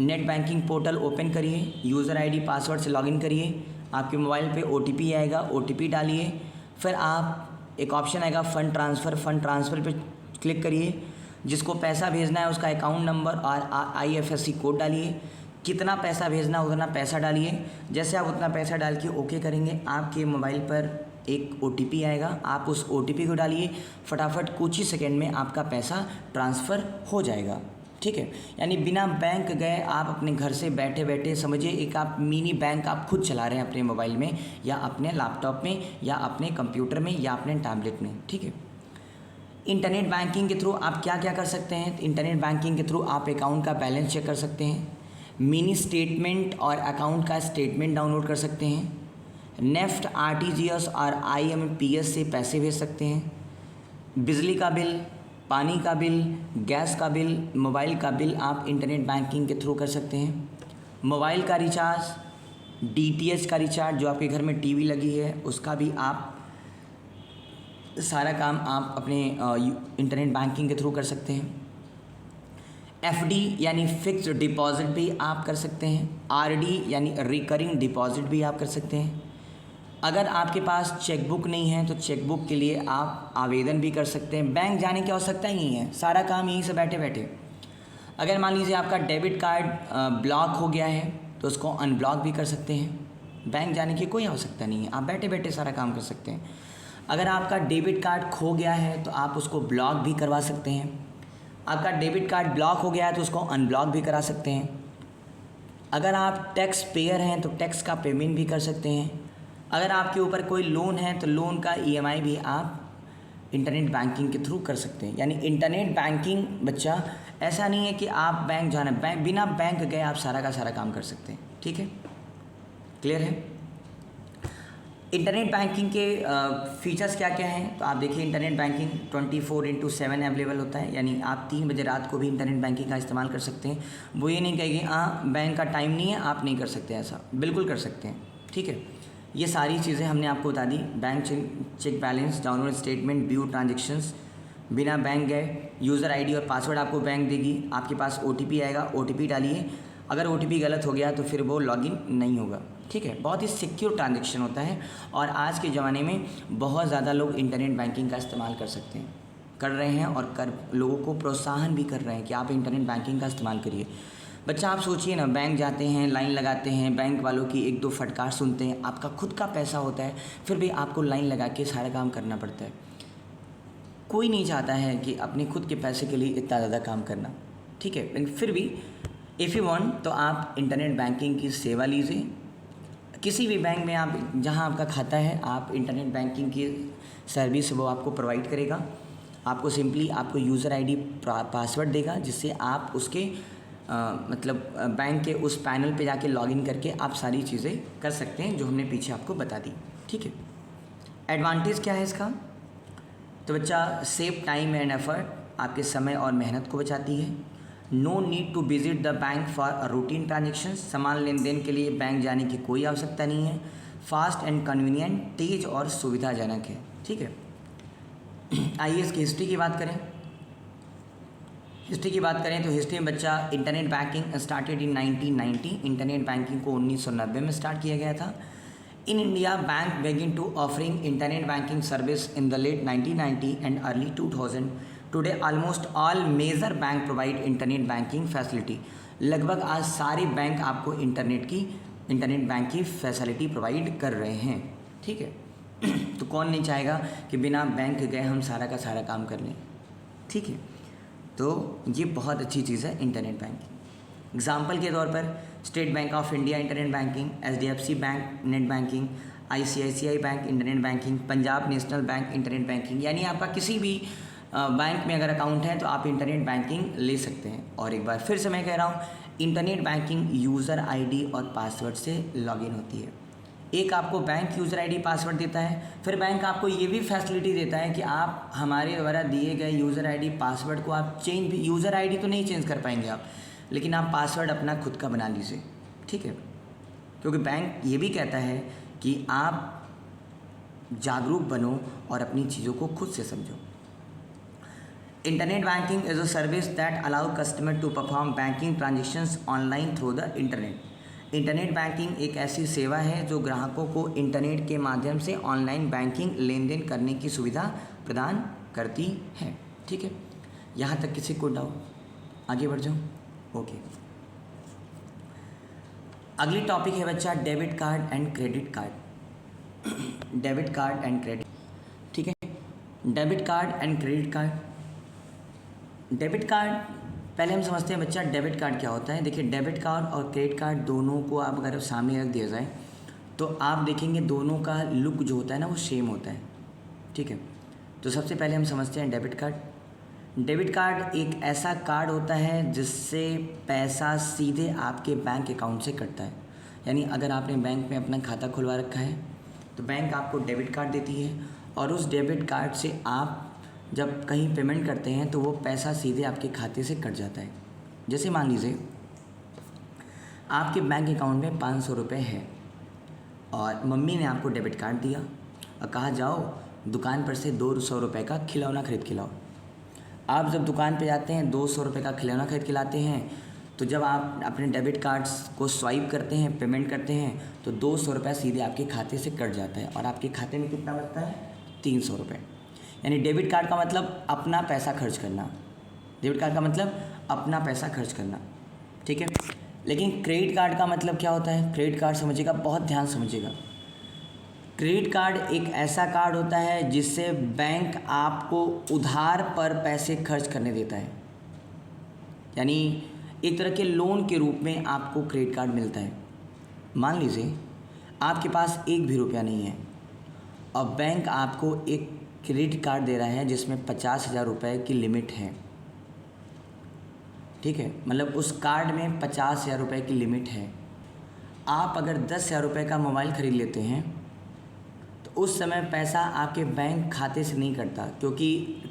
नेट बैंकिंग पोर्टल ओपन करिए, यूज़र आईडी पासवर्ड से लॉगिन करिए, आपके मोबाइल पे ओटीपी आएगा, ओटीपी डालिए, फिर आप एक ऑप्शन आएगा फ़ंड ट्रांसफ़र पे क्लिक करिए। जिसको पैसा भेजना है उसका अकाउंट नंबर और आईएफएससी कोड डालिए, कितना पैसा भेजना उतना पैसा डालिए। जैसे आप उतना पैसा डाल के ओके करेंगे, आपके मोबाइल पर एक ओटीपी आएगा, आप उस ओटीपी को डालिए, फटाफट कुछ ही सेकंड में आपका पैसा ट्रांसफ़र हो जाएगा। ठीक है, यानी बिना बैंक गए आप अपने घर से बैठे बैठे, समझिए एक आप मिनी बैंक आप खुद चला रहे हैं अपने मोबाइल में या अपने लैपटॉप में या अपने कंप्यूटर में या अपने टैबलेट में। ठीक है, इंटरनेट बैंकिंग के थ्रू आप क्या क्या कर सकते हैं? तो इंटरनेट बैंकिंग के थ्रू आप अकाउंट का बैलेंस चेक कर सकते हैं, मिनी स्टेटमेंट और अकाउंट का स्टेटमेंट डाउनलोड कर सकते हैं, नेफ्ट, आरटीजीएस और आईएमपीएस से पैसे भेज सकते हैं, बिजली का बिल, पानी का बिल, गैस का बिल, मोबाइल का बिल आप इंटरनेट बैंकिंग के थ्रू कर सकते हैं, मोबाइल का रिचार्ज, डीटीएच का रिचार्ज, जो आपके घर में टीवी लगी है उसका भी आप सारा काम आप अपने इंटरनेट बैंकिंग के थ्रू कर सकते हैं। एफडी यानी फिक्स्ड डिपॉजिट भी आप कर सकते हैं, आरडी यानी रिकरिंग डिपॉजिट भी आप कर सकते हैं, अगर आपके पास चेकबुक नहीं है तो चेकबुक के लिए आप आवेदन भी कर सकते हैं। बैंक जाने की आवश्यकता ही नहीं है, सारा काम यहीं से बैठे बैठे। अगर मान लीजिए आपका डेबिट कार्ड ब्लॉक हो गया है तो उसको अनब्लॉक भी कर सकते हैं। बैंक जाने की कोई आवश्यकता नहीं है, आप बैठे बैठे सारा काम कर सकते हैं। अगर आपका डेबिट कार्ड खो गया है तो आप उसको ब्लॉक भी करवा सकते हैं। आपका डेबिट कार्ड ब्लॉक हो गया है तो उसको अनब्लॉक भी करा सकते हैं। अगर आप टैक्स पेयर हैं तो टैक्स का पेमेंट भी कर सकते हैं। अगर आपके ऊपर कोई लोन है तो लोन का ईएमआई भी आप इंटरनेट बैंकिंग के थ्रू कर सकते हैं। यानी इंटरनेट बैंकिंग बच्चा ऐसा नहीं है कि आप बैंक जाना, बिना बैंक गए आप सारा का सारा काम कर सकते हैं। ठीक है, क्लियर है। इंटरनेट बैंकिंग के फीचर्स क्या क्या हैं तो आप देखिए, इंटरनेट बैंकिंग 24/7 अवेलेबल होता है। यानी आप 3 बजे रात को भी इंटरनेट बैंकिंग का इस्तेमाल कर सकते हैं। वो ये नहीं कहेगी हाँ बैंक का टाइम नहीं है आप नहीं कर सकते, ऐसा बिल्कुल कर सकते हैं। ठीक है, ये सारी चीज़ें हमने आपको बता दी। Bank check balance, download statement, view transactions, बिना बैंक गए यूज़र आईडी और पासवर्ड आपको बैंक देगी। आपके पास ओटीपी आएगा, ओटीपी डालिए। अगर ओटीपी गलत हो गया तो फिर वो लॉगिन नहीं होगा। ठीक है, बहुत ही सिक्योर ट्रांजेक्शन होता है और आज के ज़माने में बहुत ज़्यादा लोग इंटरनेट बैंकिंग का इस्तेमाल कर सकते हैं, कर रहे हैं और लोगों को प्रोत्साहन भी कर रहे हैं कि आप इंटरनेट बैंकिंग का इस्तेमाल करिए। बच्चा आप सोचिए ना, बैंक जाते हैं, लाइन लगाते हैं, बैंक वालों की 1-2 फटकार सुनते हैं, आपका खुद का पैसा होता है फिर भी आपको लाइन लगा के सारा काम करना पड़ता है। कोई नहीं चाहता है कि अपने खुद के पैसे के लिए इतना ज़्यादा काम करना। ठीक है, लेकिन फिर भी इफ़ यू वांट तो आप इंटरनेट बैंकिंग की सेवा लीजिए। किसी भी बैंक में आप जहां आपका खाता है, आप इंटरनेट बैंकिंग की सर्विस वो आपको प्रोवाइड करेगा। आपको सिंपली आपको यूज़र आईडी पासवर्ड देगा, जिससे आप उसके मतलब बैंक के उस पैनल पे जाके लॉगिन करके आप सारी चीज़ें कर सकते हैं जो हमने पीछे आपको बता दी। ठीक है, एडवांटेज क्या है इसका तो बच्चा, सेव टाइम एंड एफर्ट, आपके समय और मेहनत को बचाती है। No need to visit the bank for routine transaction, समान लेन देन के लिए बैंक जाने की कोई आवश्यकता नहीं है। फास्ट एंड कन्वीनियंट, तेज और सुविधाजनक है। ठीक है, आइए इसकी हिस्ट्री की बात करें। हिस्ट्री की बात करें तो हिस्ट्री में बच्चा, internet banking started in 1990। Internet banking को 1990 में स्टार्ट किया गया था। In India, bank began to offering internet banking service in the late 1990 and early 2000. Today, almost all major bank provide internet banking facility. लगभग आज सारे बैंक आपको internet bank की फैसिलिटी प्रोवाइड कर रहे हैं। ठीक है, तो कौन नहीं चाहेगा कि बिना बैंक गए हम सारा का सारा काम कर लें। ठीक है, तो ये बहुत अच्छी चीज़ है इंटरनेट बैंकिंग। एग्जाम्पल के तौर पर state bank of India internet banking, HDFC bank net banking, ICICI bank internet banking, Punjab national bank internet banking. यानी आपका किसी भी बैंक में अगर अकाउंट है तो आप इंटरनेट बैंकिंग ले सकते हैं। और एक बार फिर से मैं कह रहा हूँ, इंटरनेट बैंकिंग यूज़र आईडी और पासवर्ड से लॉगिन होती है। एक आपको बैंक यूज़र आईडी पासवर्ड देता है, फिर बैंक आपको ये भी फैसिलिटी देता है कि आप हमारे द्वारा दिए गए यूज़र आईडी पासवर्ड को आप चेंज भी, यूज़र आईडी तो नहीं चेंज कर पाएंगे आप, लेकिन आप पासवर्ड अपना खुद का बना लीजिए। ठीक है, क्योंकि बैंक ये भी कहता है कि आप जागरूक बनो और अपनी चीज़ों को खुद से समझो। Internet banking is a service that allow customer to perform banking transactions online through the internet. Internet banking एक ऐसी सेवा है जो ग्राहकों को इंटरनेट के माध्यम से ऑनलाइन बैंकिंग लेन देन करने की सुविधा प्रदान करती है। ठीक है, यहाँ तक किसी को डाउट? आगे बढ़ जाऊँ? ओके, अगली टॉपिक है बच्चा debit card and credit card. Debit card and credit, ठीक है, debit card and credit card. Debit card पहले हम समझते हैं बच्चा, डेबिट कार्ड क्या होता है। देखिए, डेबिट कार्ड और क्रेडिट कार्ड दोनों को आप अगर सामने रख दिया जाए तो आप देखेंगे दोनों का लुक जो होता है ना वो सेम होता है। ठीक है, तो सबसे पहले हम समझते हैं डेबिट कार्ड। डेबिट कार्ड एक ऐसा कार्ड होता है जिससे पैसा सीधे आपके बैंक अकाउंट से कटता है। यानी अगर आपने बैंक में अपना खाता खुलवा रखा है तो बैंक आपको डेबिट कार्ड देती है और उस डेबिट कार्ड से आप जब कहीं पेमेंट करते हैं तो वो पैसा सीधे आपके खाते से कट जाता है। जैसे मान लीजिए आपके बैंक अकाउंट में 500 रुपये है और मम्मी ने आपको डेबिट कार्ड दिया और कहा जाओ दुकान पर से 200 रुपये का खिलौना खरीद के लाओ। आप जब दुकान पे जाते हैं 200 रुपये का खिलौना खरीद के लाते हैं तो जब आप अपने डेबिट कार्ड्स को स्वाइप करते हैं, पेमेंट करते हैं, तो 200 रुपये सीधे आपके खाते से कट जाता है और आपके खाते में कितना बचता है? 300 रुपये। यानी डेबिट कार्ड का मतलब अपना पैसा खर्च करना। डेबिट कार्ड का मतलब अपना पैसा खर्च करना, ठीक है। लेकिन क्रेडिट कार्ड का मतलब क्या होता है? क्रेडिट कार्ड समझिएगा, बहुत ध्यान समझिएगा। क्रेडिट कार्ड एक ऐसा कार्ड होता है जिससे बैंक आपको उधार पर पैसे खर्च करने देता है, यानी एक तरह के लोन के रूप में आपको क्रेडिट कार्ड मिलता है। मान लीजिए आपके पास एक भी रुपया नहीं है और बैंक आपको एक क्रेडिट कार्ड दे रहा है जिसमें 50,000 रुपये की लिमिट है, ठीक है। मतलब उस कार्ड में 50,000 रुपये की लिमिट है। आप अगर 10,000 रुपये का मोबाइल ख़रीद लेते हैं तो उस समय पैसा आपके बैंक खाते से नहीं कटता, क्योंकि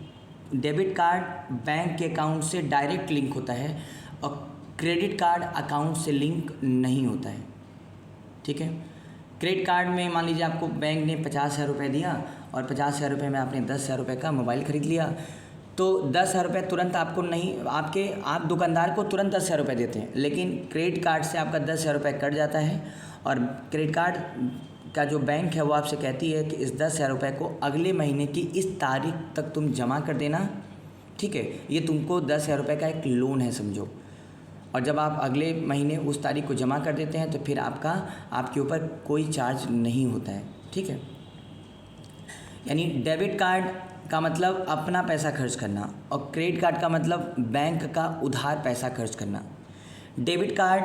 डेबिट कार्ड बैंक के अकाउंट से डायरेक्ट लिंक होता है और क्रेडिट कार्ड अकाउंट से लिंक नहीं होता है, ठीक है। क्रेडिट कार्ड में मान लीजिए आपको बैंक ने 50,000 रुपये दिया और 50,000 रुपये में आपने 10,000 रुपये का मोबाइल ख़रीद लिया, तो 10,000 रुपये तुरंत आपको नहीं, आप दुकानदार को तुरंत 10,000 रुपये देते हैं, लेकिन क्रेडिट कार्ड से आपका 10,000 रुपये कट जाता है और क्रेडिट कार्ड का जो बैंक है वो आपसे कहती है कि इस 10,000 रुपये को अगले महीने की इस तारीख तक तुम जमा कर देना, ठीक है। ये तुमको 10,000 रुपये का एक लोन है समझो। और जब आप अगले महीने उस तारीख को जमा कर देते हैं तो फिर आपके ऊपर कोई चार्ज नहीं होता है, ठीक है। यानी डेबिट कार्ड का मतलब अपना पैसा खर्च करना और क्रेडिट कार्ड का मतलब बैंक का उधार पैसा खर्च करना। डेबिट कार्ड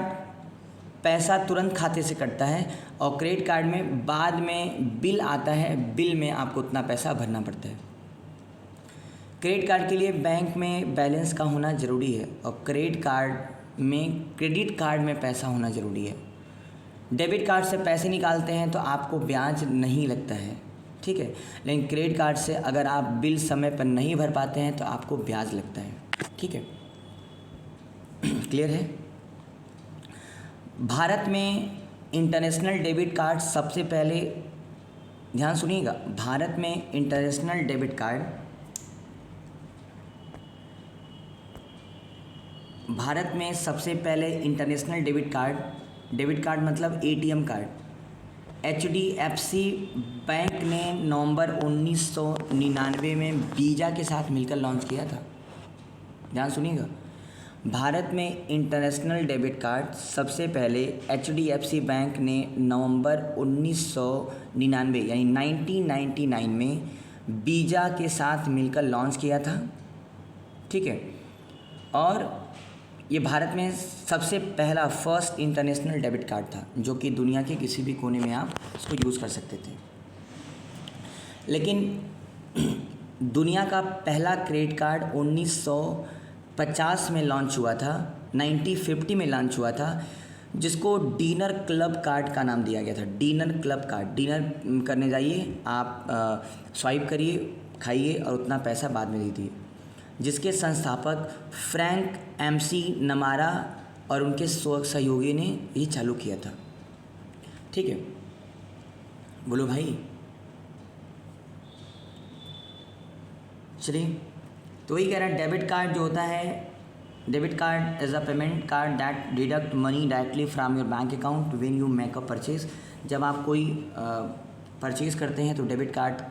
पैसा तुरंत खाते से कटता है और क्रेडिट कार्ड में बाद में बिल आता है, बिल में आपको उतना पैसा भरना पड़ता है। क्रेडिट कार्ड के लिए बैंक में बैलेंस का होना ज़रूरी है और क्रेडिट कार्ड में पैसा होना ज़रूरी है। डेबिट कार्ड से पैसे निकालते हैं तो आपको ब्याज नहीं लगता है, ठीक है। लेकिन क्रेडिट कार्ड से अगर आप बिल समय पर नहीं भर पाते हैं तो आपको ब्याज लगता है, ठीक है। क्लियर है? भारत में इंटरनेशनल डेबिट कार्ड सबसे पहले, ध्यान सुनिएगा, भारत में इंटरनेशनल डेबिट कार्ड, भारत में सबसे पहले इंटरनेशनल डेबिट कार्ड मतलब एटीएम कार्ड HDFC बैंक ने नवंबर 1999 में वीज़ा के साथ मिलकर लॉन्च किया था। ध्यान सुनिएगा, भारत में इंटरनेशनल डेबिट कार्ड सबसे पहले HDFC बैंक ने नवंबर 1999 यानी 1999 में वीज़ा के साथ मिलकर लॉन्च किया था, ठीक है। और ये भारत में सबसे पहला फर्स्ट इंटरनेशनल डेबिट कार्ड था जो कि दुनिया के किसी भी कोने में आप इसको यूज़ कर सकते थे। लेकिन दुनिया का पहला क्रेडिट कार्ड 1950 में लॉन्च हुआ था, 1950 में लॉन्च हुआ था, जिसको डिनर क्लब कार्ड का नाम दिया गया था। डिनर क्लब कार्ड, डिनर करने जाइए आप, स्वाइप करिए, खाइए और उतना पैसा बाद में दे दिए, जिसके संस्थापक फ्रैंक MC नमारा और उनके सहयोगी ने ये चालू किया था, ठीक है। बोलो भाई, चलिए। तो वही कह रहा है, डेबिट कार्ड जो होता है, debit card is a payment card that deduct money directly from your bank account when you make a purchase. जब आप कोई परचेज़ करते हैं तो डेबिट कार्ड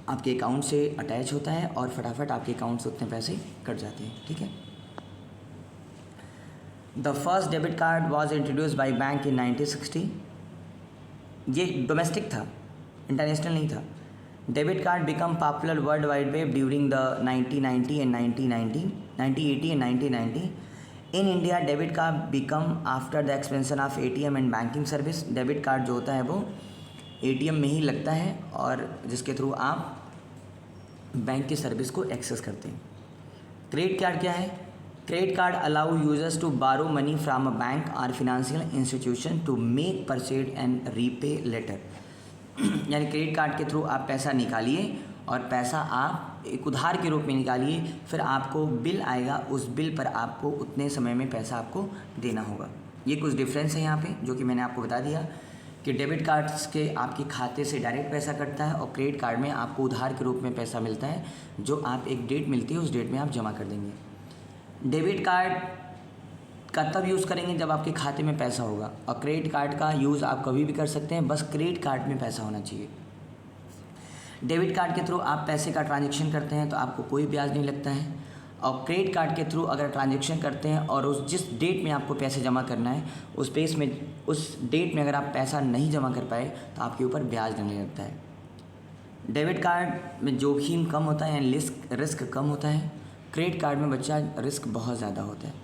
आपके अकाउंट से अटैच होता है और फटाफट आपके अकाउंट से उतने पैसे कट जाते हैं, ठीक है। The first debit card was introduce by bank in 1960। ये डोमेस्टिक था, इंटरनेशनल नहीं था। Debit card become popular world wide web during the 1980 and 1990। In India debit card become after the expansion of ATM and banking service. Debit card जो होता है वो ATM में ही लगता है और जिसके थ्रू आप बैंक की सर्विस को एक्सेस करते हैं। क्रेडिट कार्ड क्या है? Credit card allow users to borrow money from a bank और financial institution to make purchase and repay later. यानी क्रेडिट कार्ड के थ्रू आप पैसा निकालिए और पैसा आप एक उधार के रूप में निकालिए, फिर आपको बिल आएगा, उस बिल पर आपको उतने समय में पैसा आपको देना होगा। ये कुछ डिफरेंस है यहाँ पे जो कि मैंने आपको बता दिया कि डेबिट कार्ड्स के आपके खाते से डायरेक्ट पैसा कटता है और क्रेडिट कार्ड में आपको उधार के रूप में पैसा मिलता है, जो आप एक डेट मिलती है उस डेट में आप जमा कर देंगे। डेबिट कार्ड का तब यूज़ करेंगे जब आपके खाते में पैसा होगा, और क्रेडिट कार्ड का यूज़ आप कभी भी कर सकते हैं, बस क्रेडिट कार्ड में पैसा होना चाहिए। डेबिट कार्ड के थ्रू आप पैसे का ट्रांजैक्शन करते हैं तो आपको कोई ब्याज नहीं लगता है, और क्रेडिट कार्ड के थ्रू अगर ट्रांजैक्शन करते हैं और उस जिस डेट में आपको पैसे जमा करना है उस डेट में अगर आप पैसा नहीं जमा कर पाए तो आपके ऊपर ब्याज लगने लगता है। डेबिट कार्ड में जोखिम कम होता है, यानी रिस्क कम होता है। क्रेडिट कार्ड में बच्चा रिस्क बहुत ज़्यादा होता है,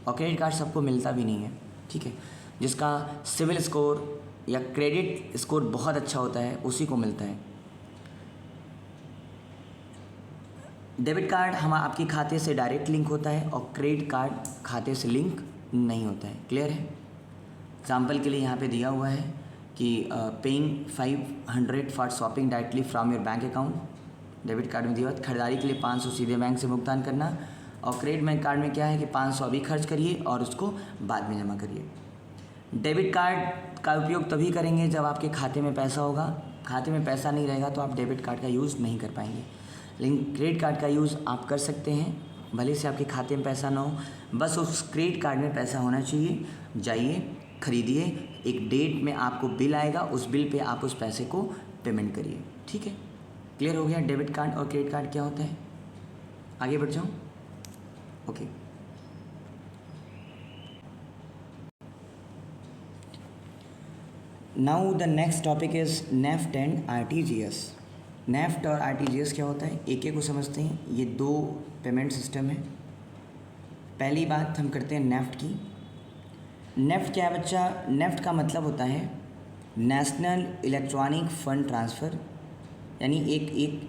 और क्रेडिट कार्ड सबको मिलता भी नहीं है, ठीक है। जिसका सिविल स्कोर या क्रेडिट स्कोर बहुत अच्छा होता है उसी को मिलता है। डेबिट कार्ड आपके खाते से डायरेक्ट लिंक होता है और क्रेडिट कार्ड खाते से लिंक नहीं होता है। क्लियर है? एग्जाम्पल के लिए यहाँ पे दिया हुआ है कि paying 500 for shopping directly from your bank account. Debit card में दिया हुआ है खरीदारी के लिए 500 सीधे बैंक से भुगतान करना, और क्रेडिट बैंक कार्ड में क्या है कि 500 अभी खर्च करिए और उसको बाद में जमा करिए। डेबिट कार्ड का उपयोग तभी करेंगे जब आपके खाते में पैसा होगा। खाते में पैसा नहीं रहेगा तो आप डेबिट कार्ड का यूज़ नहीं कर पाएंगे, लेकिन क्रेडिट कार्ड का यूज़ आप कर सकते हैं, भले से आपके खाते में पैसा ना हो, बस उस क्रेडिट कार्ड में पैसा होना चाहिए। जाइए खरीदिए, एक डेट में आपको बिल आएगा, उस बिल पे आप उस पैसे को पेमेंट करिए, ठीक है। क्लियर हो गया डेबिट कार्ड और क्रेडिट कार्ड क्या होता है? आगे बढ़ जाऊँ? Okay. Now the next topic is NEFT and RTGS. NEFT और आरटीजीएस क्या होता है, एक एक को समझते हैं। ये दो पेमेंट सिस्टम है। पहली बात हम करते हैं नेफ्ट की। नेफ्ट क्या है बच्चा? नेफ्ट का मतलब होता है नेशनल इलेक्ट्रॉनिक फ़ंड ट्रांसफ़र, यानी एक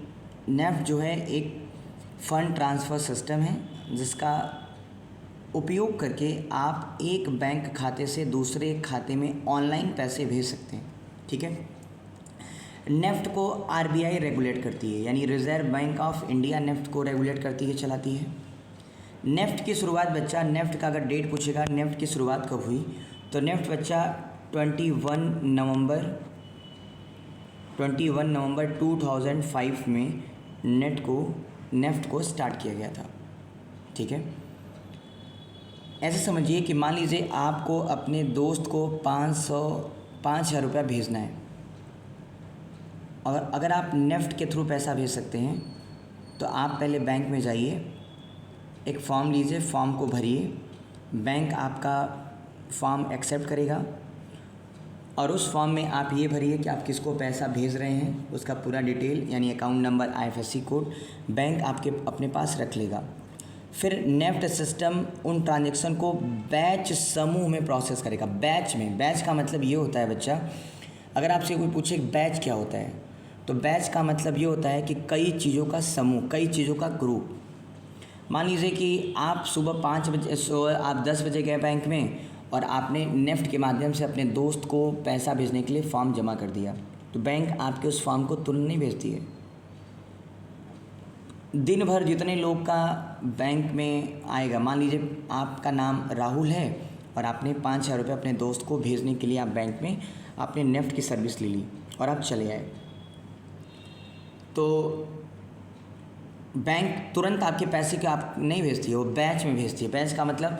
नेफ्ट जो है एक फ़ंड ट्रांसफ़र सिस्टम है जिसका उपयोग करके आप एक बैंक खाते से दूसरे खाते में ऑनलाइन पैसे भेज सकते हैं, ठीक है। नेफ्ट को आरबीआई रेगुलेट करती है, यानी reserve bank of India NEFT को रेगुलेट करती है, चलाती है। नेफ्ट की शुरुआत बच्चा, नेफ्ट का अगर डेट पूछेगा नेफ्ट की शुरुआत कब हुई, तो नेफ्ट बच्चा 21 नवंबर 2005 में नेफ्ट को स्टार्ट किया गया था, ठीक है। ऐसे समझिए कि मान लीजिए आपको अपने दोस्त को 5,000 रुपया भेजना है, और अगर आप नेफ्ट के थ्रू पैसा भेज सकते हैं तो आप पहले बैंक में जाइए, एक फॉर्म लीजिए, फॉर्म को भरिए, बैंक आपका फॉर्म एक्सेप्ट करेगा, और उस फॉर्म में आप ये भरिए कि आप किसको पैसा भेज रहे हैं, उसका पूरा डिटेल यानी account number, IFSC code bank आपके अपने पास रख लेगा। फिर नेफ्ट सिस्टम उन ट्रांजैक्शन को बैच समूह में प्रोसेस करेगा। बैच का मतलब ये होता है बच्चा, अगर आपसे कोई पूछे बैच क्या होता है, तो बैच का मतलब ये होता है कि कई चीज़ों का समूह, कई चीज़ों का ग्रुप। मान लीजिए कि आप सुबह 5 बजे आप 10 बजे गए बैंक में और आपने नेफ्ट के माध्यम से अपने दोस्त को पैसा भेजने के लिए फॉर्म जमा कर दिया, तो बैंक आपके उस फॉर्म को तुरंत नहीं भेजती है। दिन भर जितने लोग का बैंक में आएगा, मान लीजिए आपका नाम राहुल है और आपने 5,000 रुपये अपने दोस्त को भेजने के लिए आप बैंक में आपने नेफ्ट की सर्विस ले ली और आप चले आए, तो बैंक तुरंत आपके पैसे को आप नहीं भेजती है, वो बैच में भेजती है। बैच का मतलब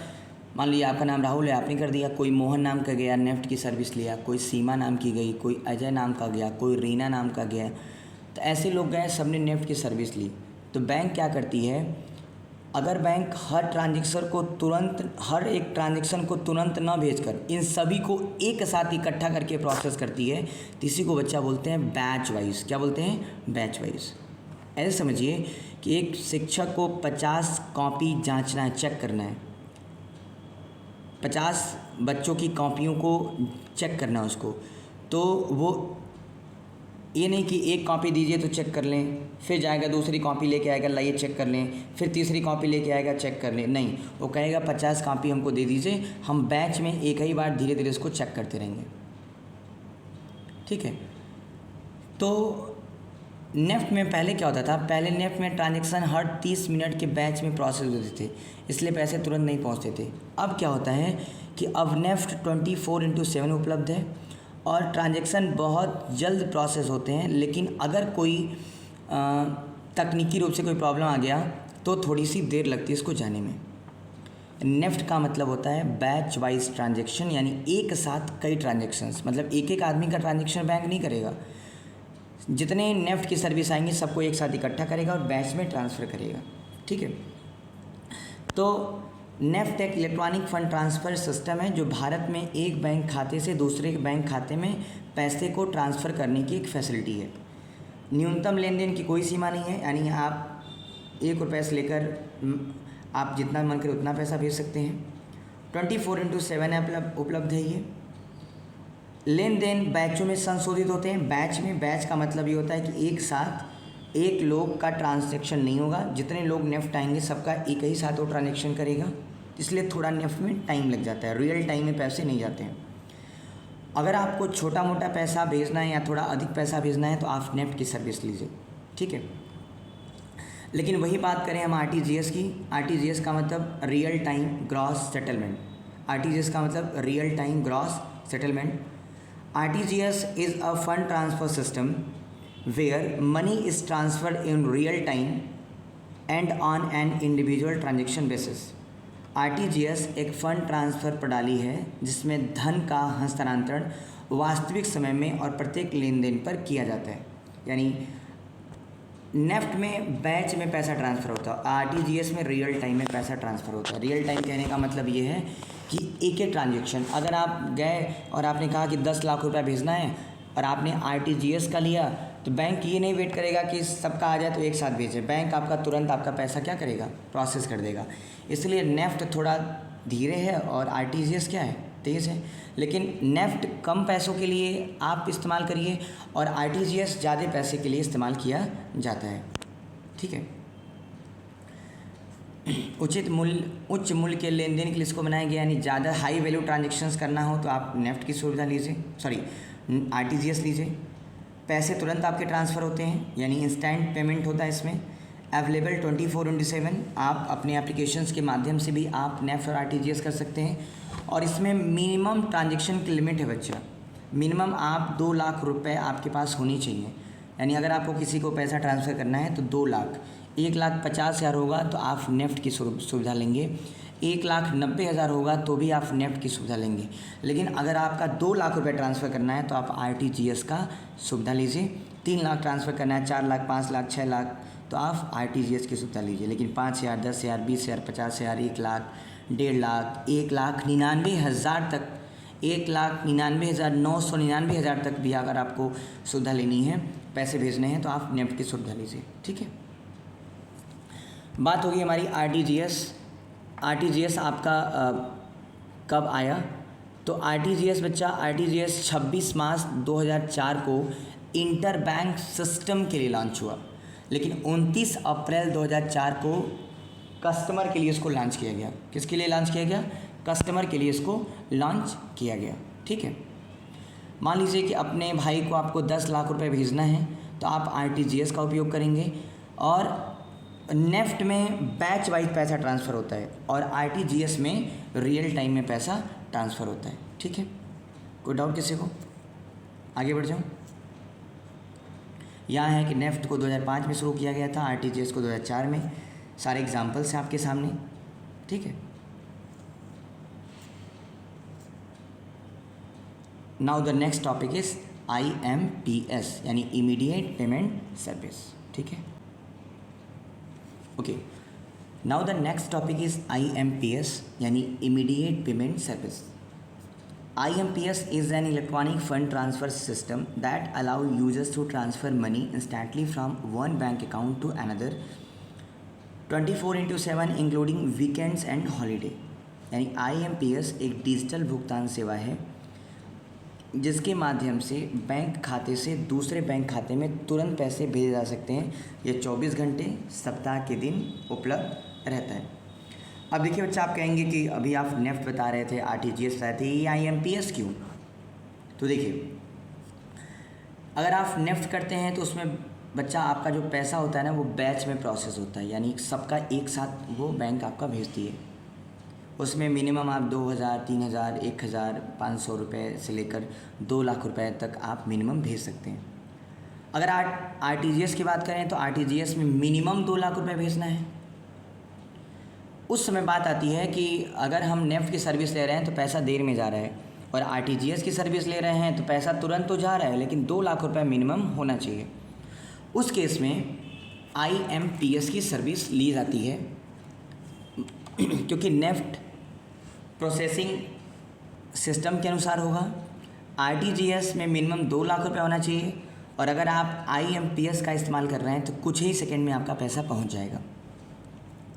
मान लीजिए आपका नाम राहुल है, आपने कर दिया, कोई मोहन नाम का गया नेफ्ट की सर्विस लिया, कोई सीमा नाम की गई, कोई अजय नाम का गया, कोई रीना नाम का गया, तो ऐसे लोग गए, सबने नेफ्ट की सर्विस ली। तो बैंक क्या करती है, अगर बैंक हर एक ट्रांजैक्शन को तुरंत ना भेजकर इन सभी को एक साथ इकट्ठा करके प्रोसेस करती है, तो इसी को बच्चा बोलते हैं बैच वाइज। क्या बोलते हैं? Batch wise. ऐसे समझिए कि एक शिक्षक को 50 कॉपी जांचना है, चेक करना है, 50 बच्चों की कॉपियों को चेक करना है उसको, तो वो ये नहीं कि एक कॉपी दीजिए तो चेक कर लें, फिर जाएगा दूसरी कॉपी लेके आएगा, लाइए चेक कर लें, फिर तीसरी कॉपी लेके आएगा, चेक कर लें, नहीं, वो कहेगा 50 कॉपी हमको दे दीजिए, हम बैच में एक ही बार धीरे धीरे इसको चेक करते रहेंगे, ठीक है। तो नेफ्ट में पहले क्या होता था, पहले नेफ्ट में ट्रांजैक्शन हर 30 मिनट के बैच में प्रोसेस होते थे, इसलिए पैसे तुरंत नहीं पहुंचते थे। अब क्या होता है कि अब नेफ्ट 24/7 उपलब्ध है और ट्रांजैक्शन बहुत जल्द प्रोसेस होते हैं, लेकिन अगर कोई तकनीकी रूप से कोई प्रॉब्लम आ गया तो थोड़ी सी देर लगती है इसको जाने में। नेफ्ट का मतलब होता है बैच वाइज ट्रांजेक्शन, यानी एक साथ कई ट्रांजेक्शन्स, मतलब एक एक आदमी का ट्रांजेक्शन बैंक नहीं करेगा, जितने नेफ्ट की सर्विस आएंगी सबको एक साथ इकट्ठा करेगा और बैच में ट्रांसफ़र करेगा। ठीक है, तो नेफ्ट एक इलेक्ट्रॉनिक फ़ंड ट्रांसफ़र सिस्टम है जो भारत में एक बैंक खाते से दूसरे बैंक खाते में पैसे को ट्रांसफ़र करने की एक फैसिलिटी है। न्यूनतम लेन देन की कोई सीमा नहीं है, यानी आप ₹1 से लेकर आप जितना मन करे उतना पैसा भेज सकते हैं। 24/7 उपलब्ध है ये। लेन देन बैचों में संशोधित होते हैं। बैच का मतलब ये होता है कि एक साथ एक लोग का ट्रांजैक्शन नहीं होगा, जितने लोग नेफ्ट आएंगे सबका एक ही साथ वो ट्रांजैक्शन करेगा, इसलिए थोड़ा नेफ्ट में टाइम लग जाता है, रियल टाइम में पैसे नहीं जाते हैं। अगर आपको छोटा मोटा पैसा भेजना है या थोड़ा अधिक पैसा भेजना है तो आप नेफ्ट की सर्विस लीजिए। ठीक है, लेकिन वही बात करें हम आरटीजीएस की। आरटीजीएस का मतलब real time gross settlement. RTGS का मतलब real time gross settlement. RTGS is a fund transfer system where money is transferred in real time and on an individual transaction basis. RTGS एक fund transfer प्रणाली है जिसमें धन का हस्तांतरण वास्तविक समय में और प्रत्येक लेन देन पर किया जाता है। यानी नेफ्ट में बैच में पैसा ट्रांसफ़र होता है, आरटीजीएस में रियल टाइम में पैसा ट्रांसफ़र होता है। रियल टाइम कहने का मतलब ये है कि एक एक ट्रांजेक्शन, अगर आप गए और आपने कहा कि 10 लाख रुपया भेजना है और आपने आरटीजीएस का लिया, तो बैंक ये नहीं वेट करेगा कि सबका आ जाए तो एक साथ भेजे। बैंक आपका तुरंत आपका पैसा क्या करेगा, प्रोसेस कर देगा। इसलिए नेफ्ट थोड़ा धीरे है और आरटीजीएस क्या है, तेज़ है। लेकिन नेफ्ट कम पैसों के लिए आप इस्तेमाल करिए और आरटीजीएस ज़्यादा पैसे के लिए इस्तेमाल किया जाता है। ठीक है, उच्च मूल्य के लेन देन के लिए इसको बनाया गया, यानी ज़्यादा हाई वैल्यू ट्रांजेक्शन्स करना हो तो आप नेफ्ट की सुविधा लीजिए, आरटीजीएस लीजिए। पैसे तुरंत आपके ट्रांसफ़र होते हैं, यानी इंस्टेंट पेमेंट होता है इसमें। अवेलेबल 24/7, आप अपने एप्लीकेशंस के माध्यम से भी आप नेफ्ट और आरटीजीएस कर सकते हैं। और इसमें मिनिमम ट्रांजेक्शन की लिमिट है बच्चा, मिनिमम आप 2 लाख रुपए आपके पास होनी चाहिए। यानी अगर आपको किसी को पैसा ट्रांसफ़र करना है तो 2 लाख, 1,50,000 होगा तो आप नेफ्ट की सुविधा लेंगे, 1,90,000 होगा तो भी आप नेफ्ट की सुविधा लेंगे। लेकिन अगर आपका 2 लाख रुपए ट्रांसफ़र करना है तो आप आरटीजीएस का सुविधा लीजिए। 3 लाख ट्रांसफ़र करना है, 4 लाख, 5 लाख, 6 लाख, तो आप आरटीजीएस की सुविधा लीजिए। लेकिन 5,000, 10,000, 20,000, 50,000, 1 लाख, 1.5 लाख, 1,99,000 तक, 1,99,999 तक भी अगर आपको सुविधा लेनी है, पैसे भेजने हैं, तो आप नेफ्ट की सुविधा लीजिए। ठीक है, बात होगी हमारी आरटीजीएस। आरटीजीएस आपका कब आया? तो आरटीजीएस बच्चा, आरटीजीएस 26 मार्च 2004 को इंटर बैंक सिस्टम के लिए लॉन्च हुआ, लेकिन 29 अप्रैल 2004 को कस्टमर के लिए इसको लॉन्च किया गया। किसके लिए लॉन्च किया गया? कस्टमर के लिए इसको लॉन्च किया गया। ठीक है, मान लीजिए कि अपने भाई को आपको 10 लाख रुपए भेजना है तो आप आरटीजीएस का उपयोग करेंगे, और नेफ्ट में बैच वाइज पैसा ट्रांसफ़र होता है और आरटीजीएस में रियल टाइम में पैसा ट्रांसफ़र होता है। ठीक है, कोई डाउट किसी को? आगे बढ़ जाऊँ। यहाँ है कि नेफ्ट को 2005 में शुरू किया गया था, आरटीजीएस को 2004 में। सारे एग्जाम्पल्स हैं आपके सामने। ठीक है, now the next topic is IMPS, यानी इमीडिएट पेमेंट सर्विस। ठीक है, okay, now the next topic is IMPS, यानी immediate payment service. IMPS is an electronic fund transfer system that allow users to transfer money instantly from one bank account to another 24/7 including weekends and holiday। यानी IMPS एक digital भुगतान सेवा है जिसके माध्यम से bank खाते से दूसरे बैंक खाते में तुरंत पैसे भेजे जा सकते हैं। ये 24 घंटे सप्ताह के दिन उपलब्ध रहता है। अब देखिए बच्चा, आप कहेंगे कि अभी आप नेफ्ट बता रहे थे, आरटीजीएस बता रहे थे, ये IMPS क्यों? तो देखिए, अगर आप नेफ्ट करते हैं तो उसमें बच्चा आपका जो पैसा होता है ना, वो बैच में प्रोसेस होता है, यानी सबका एक साथ वो बैंक आपका भेजती है। उसमें मिनिमम आप 2,000, 3,000, 1,000, 500 रुपये से लेकर 2 लाख रुपए तक आप मिनिमम भेज सकते हैं। अगर आरटीजीएस की बात करें तो आरटीजीएस में मिनिमम 2 लाख रुपए भेजना है, उस समय बात आती है कि अगर हम नेफ्ट की सर्विस ले रहे हैं तो पैसा देर में जा रहा है, और आरटीजीएस की सर्विस ले रहे हैं तो पैसा तुरंत तो जा रहा है, लेकिन 2 लाख रुपए मिनिमम होना चाहिए। उस केस में आईएमपीएस की सर्विस ली जाती है, क्योंकि नेफ्ट प्रोसेसिंग सिस्टम के अनुसार होगा। आरटीजीएस में मिनिमम 2 लाख रुपए होना चाहिए, और अगर आप आईएमपीएस का इस्तेमाल कर रहे हैं तो कुछ ही सेकंड में आपका पैसा पहुंच जाएगा।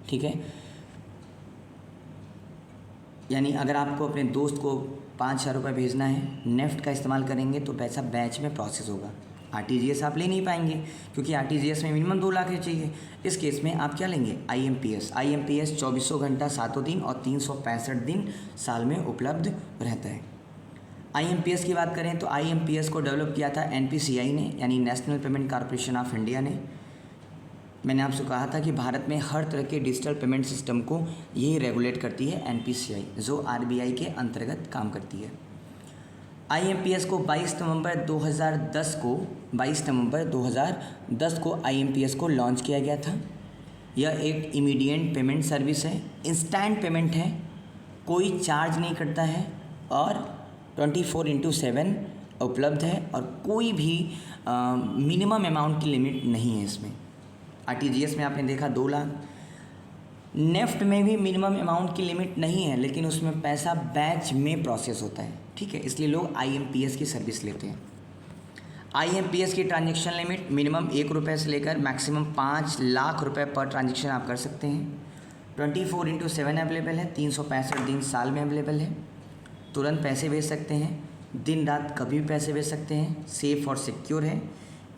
ठीक है, यानी अगर आपको अपने दोस्त को 5,000 रुपये भेजना है, नेफ्ट का इस्तेमाल करेंगे तो पैसा बैच में प्रोसेस होगा। आरटीजीएस आप ले नहीं पाएंगे, क्योंकि आरटीजीएस में मिनिमम 2 लाख ही चाहिए। इस केस में आप क्या लेंगे? आईएमपीएस। आईएमपीएस 2400 घंटा 7 दिन और 365 दिन साल में उपलब्ध रहता है। आईएमपीएस की बात करें तो आईएमपीएस को डेवलप किया था एनपीसीआई ने, यानी national payment corporation of India ने। मैंने आपसे कहा था कि भारत में हर तरह के डिजिटल पेमेंट सिस्टम को यही रेगुलेट करती है एनपीसीआई, जो आरबीआई के अंतर्गत काम करती है। आईएमपीएस को 22 नवंबर 2010 को आईएमपीएस को लॉन्च किया गया था। यह एक इमीडिएट पेमेंट सर्विस है, इंस्टेंट पेमेंट है, कोई चार्ज नहीं करता है और 24/7 उपलब्ध है, और कोई भी मिनिमम अमाउंट की लिमिट नहीं है इसमें। आरटीजीएस में आपने देखा 2 लाख, नेफ्ट में भी मिनिमम अमाउंट की लिमिट नहीं है, लेकिन उसमें पैसा बैच में प्रोसेस होता है। ठीक है, इसलिए लोग आईएमपीएस की सर्विस लेते हैं। आईएमपीएस की ट्रांजैक्शन लिमिट मिनिमम 1 रुपये से लेकर मैक्सिमम 5 लाख रुपए पर ट्रांजैक्शन आप कर सकते हैं। 24/7 अवेलेबल है, 365 दिन साल में अवेलेबल है। तुरंत पैसे भेज सकते हैं, दिन रात कभी भी पैसे भेज सकते हैं, सेफ़ और सिक्योर है।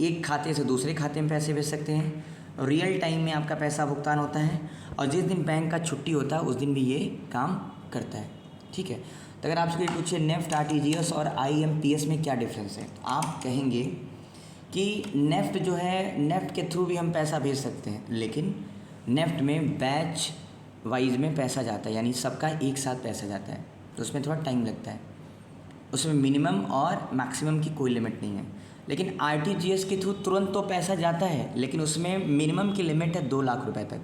एक खाते से दूसरे खाते में पैसे भेज सकते हैं, रियल टाइम में आपका पैसा भुगतान होता है, और जिस दिन बैंक का छुट्टी होता है उस दिन भी ये काम करता है। ठीक है, तो अगर आपसे कोई पूछे नेफ्ट, आरटीजीएस और आईएमपीएस में क्या डिफरेंस है, तो आप कहेंगे कि नेफ्ट जो है, नेफ्ट के थ्रू भी हम पैसा भेज सकते हैं, लेकिन नेफ्ट में बैच वाइज में पैसा जाता है, यानी सबका एक साथ पैसा जाता है, तो उसमें थोड़ा टाइम लगता है। उसमें मिनिमम और मैक्सिमम की कोई लिमिट नहीं है। लेकिन आरटीजीएस के थ्रू तुरंत तो पैसा जाता है, लेकिन उसमें मिनिमम की लिमिट है 2 लाख रुपए तक।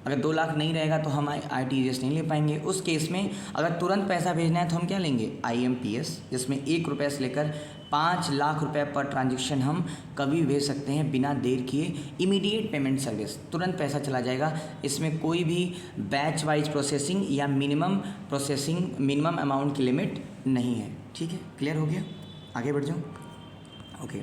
अगर 2 लाख नहीं रहेगा तो हम आरटीजीएस नहीं ले पाएंगे। उस केस में अगर तुरंत पैसा भेजना है तो हम क्या लेंगे? आईएमपीएस, जिसमें 1 रुपये से लेकर 5 लाख रुपए पर ट्रांजैक्शन हम कभी भेज सकते हैं बिना देर किए। इमीडिएट पेमेंट सर्विस, तुरंत पैसा चला जाएगा। इसमें कोई भी बैच वाइज प्रोसेसिंग या मिनिमम अमाउंट की लिमिट नहीं है। ठीक है, क्लियर हो गया? आगे बढ़ जाओ। ओके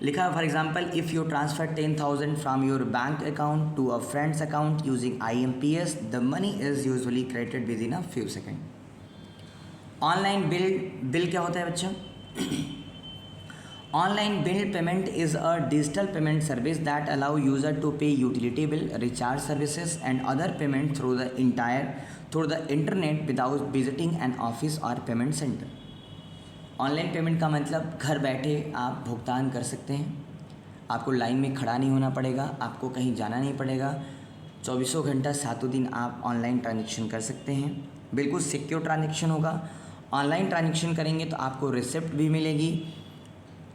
लिखा, for example if you transfer 10,000 from your bank account to a friend's account using IMPS, the money is usually credited within a few second. Online bill क्या होता है बच्चा? Online bill payment is a digital payment service that allow user to pay utility bill, recharge services and other payment through the internet without visiting an office और payment center. Online payment का मतलब घर बैठे आप भुगतान कर सकते हैं, आपको लाइन में खड़ा नहीं होना पड़ेगा, आपको कहीं जाना नहीं पड़ेगा। 24 घंटा 7 दिन आप ऑनलाइन ट्रांजैक्शन कर सकते हैं, बिल्कुल सिक्योर ट्रांजैक्शन होगा। ऑनलाइन ट्रांजैक्शन करेंगे तो आपको रिसिप्ट भी मिलेगी,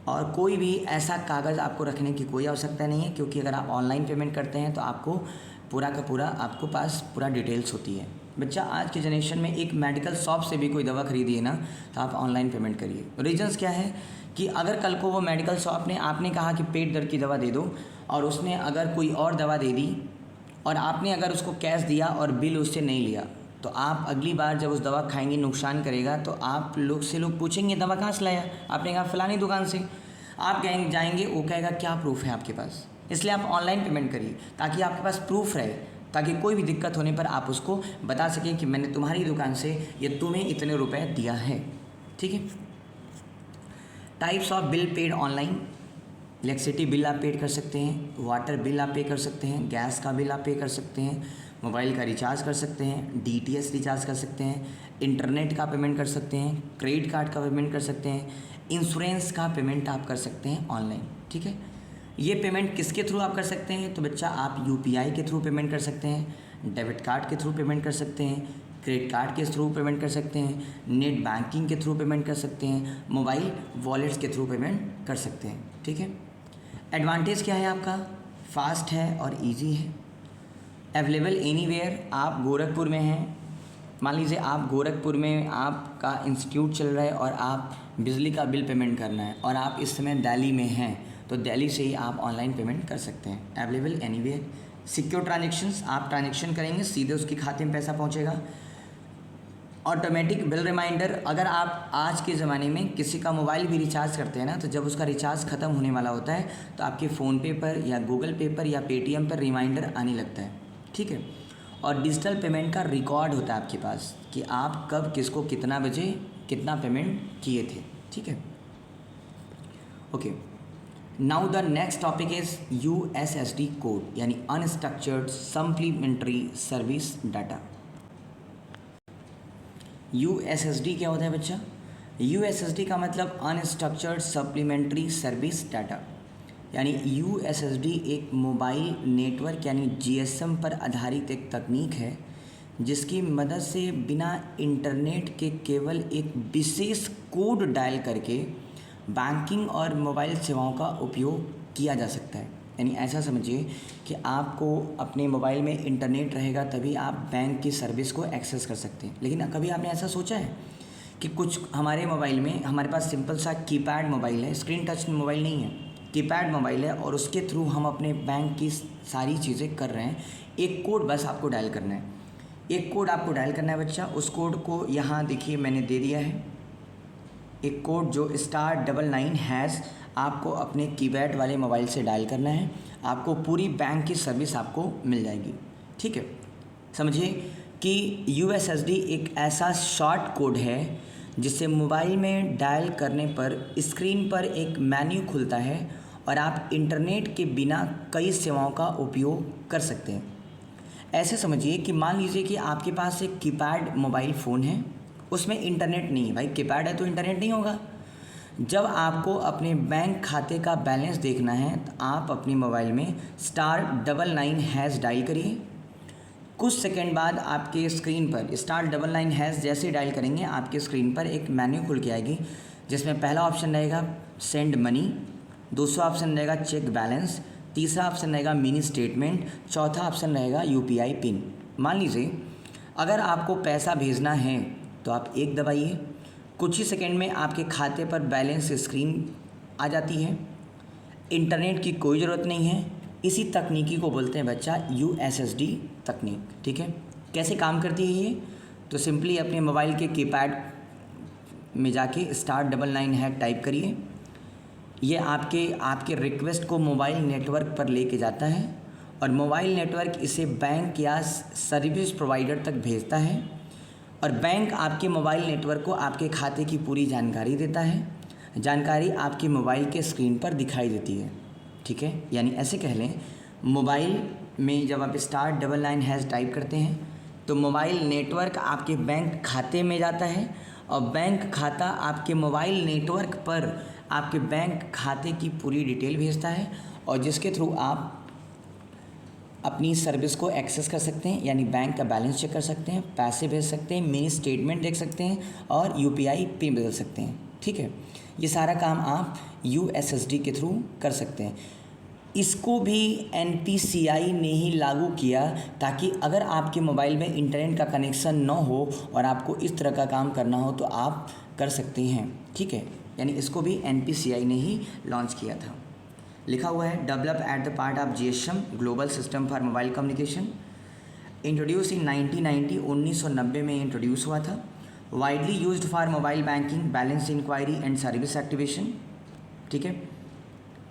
और कोई भी ऐसा कागज़ आपको रखने की कोई आवश्यकता नहीं है, क्योंकि अगर आप ऑनलाइन पेमेंट करते हैं तो आपको पूरा का पूरा आपको पास पूरा डिटेल्स होती है। बच्चा आज की जनरेशन में एक मेडिकल शॉप से भी कोई दवा खरीदी है ना, तो आप ऑनलाइन पेमेंट करिए। रीजंस क्या है कि अगर कल को वो मेडिकल शॉप ने, आपने कहा कि पेट दर्द की दवा दे दो, और उसने अगर कोई और दवा दे दी, और आपने अगर उसको कैश दिया और बिल उससे नहीं लिया, तो आप अगली बार जब उस दवा खाएंगे नुकसान करेगा, तो आप लोग पूछेंगे दवा कहाँ से लाया? आपने कहा फलानी दुकान से। आप जाएंगे, वो कहेगा क्या प्रूफ है आपके पास? इसलिए आप ऑनलाइन पेमेंट करिए, ताकि आपके पास प्रूफ रहे, ताकि कोई भी दिक्कत होने पर आप उसको बता सकें कि मैंने तुम्हारी दुकान से ये तुम्हें इतने रुपए दिया है। ठीक है। Types of bill paid online, electricity bill आप पेड कर सकते हैं, वाटर बिल आप पे कर सकते हैं, गैस का बिल आप पे कर सकते हैं, मोबाइल का रिचार्ज कर सकते हैं, डीटीएच रिचार्ज कर सकते हैं, इंटरनेट का पेमेंट कर सकते हैं, क्रेडिट कार्ड का पेमेंट कर सकते हैं, इंश्योरेंस का पेमेंट आप कर सकते हैं ऑनलाइन। ठीक है। ये पेमेंट किसके थ्रू आप कर सकते हैं? तो बच्चा आप यूपीआई के थ्रू पेमेंट कर सकते हैं, डेबिट कार्ड के थ्रू पेमेंट कर सकते हैं, क्रेडिट कार्ड के थ्रू पेमेंट कर सकते हैं, नेट बैंकिंग के थ्रू पेमेंट कर सकते हैं, मोबाइल वॉलेट्स के थ्रू पेमेंट कर सकते हैं। ठीक है। एडवांटेज क्या है आपका? फास्ट है और इजी है। अवेलेबल एनीवेयर, आप गोरखपुर में हैं, मान लीजिए आप गोरखपुर में आपका इंस्टीट्यूट चल रहा है और आप बिजली का बिल पेमेंट करना है और आप इस समय दिल्ली में हैं, तो दिल्ली से ही आप ऑनलाइन पेमेंट कर सकते हैं। Available anywhere. सिक्योर ट्रांजेक्शंस, आप ट्रांजेक्शन करेंगे सीधे उसके खाते में पैसा पहुंचेगा। ऑटोमेटिक बिल रिमाइंडर, अगर आप आज के ज़माने में किसी का मोबाइल भी रिचार्ज करते हैं ना, तो जब उसका रिचार्ज ख़त्म होने वाला होता है तो आपके फ़ोनपे पर या गूगल पे पर या पेटीएम पर रिमाइंडर आने लगता है, ठीक है। और डिजिटल पेमेंट का रिकॉर्ड होता है आपके पास कि आप कब किसको कितना बजे कितना पेमेंट किए थे, ठीक है। Okay, now the next topic is USSD code, यानी unstructured supplementary service data. USSD क्या होता है बच्चा? USSD का मतलब अनस्ट्रक्चर्ड सप्लीमेंट्री सर्विस डाटा, यानी USSD एक मोबाइल नेटवर्क यानी GSM पर आधारित एक तकनीक है जिसकी मदद से बिना इंटरनेट के केवल एक विशेष कोड डायल करके बैंकिंग और मोबाइल सेवाओं का उपयोग किया जा सकता है। यानी ऐसा समझिए कि आपको अपने मोबाइल में इंटरनेट रहेगा तभी आप बैंक की सर्विस को एक्सेस कर सकते हैं। लेकिन कभी आपने ऐसा सोचा है कि कुछ हमारे मोबाइल में, हमारे पास सिंपल सा कीपैड मोबाइल है, स्क्रीन टच मोबाइल नहीं है, कीपैड मोबाइल है और उसके थ्रू हम अपने बैंक की सारी चीज़ें कर रहे हैं। एक कोड बस आपको डायल करना है, एक कोड आपको डायल करना है बच्चा। उस कोड को यहाँ देखिए मैंने दे दिया है, एक कोड जो *99# आपको अपने कीपैड वाले मोबाइल से डायल करना है, आपको पूरी बैंक की सर्विस आपको मिल जाएगी, ठीक है। समझिए कि USSD एक ऐसा शॉर्ट कोड है जिससे मोबाइल में डायल करने पर स्क्रीन पर एक मेन्यू खुलता है और आप इंटरनेट के बिना कई सेवाओं का उपयोग कर सकते हैं। ऐसे समझिए कि मान लीजिए कि आपके पास एक कीपैड मोबाइल फ़ोन है, उसमें इंटरनेट नहीं है, भाई कीपैड है तो इंटरनेट नहीं होगा। जब आपको अपने बैंक खाते का बैलेंस देखना है तो आप अपने मोबाइल में *99# डायल करिए। कुछ सेकंड बाद आपके स्क्रीन पर *99# जैसे डायल करेंगे आपके स्क्रीन पर एक मेन्यू खुल के आएगी जिसमें पहला ऑप्शन रहेगा सेंड मनी, दूसरा ऑप्शन रहेगा चेक बैलेंस, तीसरा ऑप्शन रहेगा मिनी स्टेटमेंट, चौथा ऑप्शन रहेगा UPI पिन। मान लीजिए अगर आपको पैसा भेजना है तो आप 1 दबाइए, कुछ ही सेकंड में आपके खाते पर बैलेंस स्क्रीन आ जाती है, इंटरनेट की कोई ज़रूरत नहीं है। इसी तकनीकी को बोलते हैं बच्चा USSD तकनीक, ठीक है। कैसे काम करती है ये? तो सिंपली अपने मोबाइल के कीपैड में जाके *99# टाइप करिए, ये आपके रिक्वेस्ट को मोबाइल नेटवर्क पर लेके जाता है और मोबाइल नेटवर्क इसे बैंक या सर्विस प्रोवाइडर तक भेजता है और बैंक आपके मोबाइल नेटवर्क को आपके खाते की पूरी जानकारी देता है। जानकारी आपके मोबाइल के स्क्रीन पर दिखाई देती है, ठीक है। यानी ऐसे कह लें, मोबाइल में जब आप *99# टाइप करते हैं तो मोबाइल नेटवर्क आपके बैंक खाते में जाता है और बैंक खाता आपके मोबाइल नेटवर्क पर आपके बैंक खाते की पूरी डिटेल भेजता है और जिसके थ्रू आप अपनी सर्विस को एक्सेस कर सकते हैं, यानी बैंक का बैलेंस चेक कर सकते हैं, पैसे भेज सकते हैं, मिनी स्टेटमेंट देख सकते हैं और UPI पिन बदल सकते हैं, ठीक है। ये सारा काम आप USSD के थ्रू कर सकते हैं। इसको भी NPCI ने ही लागू किया ताकि अगर आपके मोबाइल में इंटरनेट का कनेक्शन न हो और आपको इस तरह का काम करना हो तो आप कर सकते हैं, ठीक है। यानी इसको भी NPCI ने ही लॉन्च किया था। लिखा हुआ है develop at the part of GSM global system for mobile communication, introduce in 1990 में इंट्रोड्यूस हुआ था। Widely used for mobile banking, balance inquiry and service activation, ठीक है।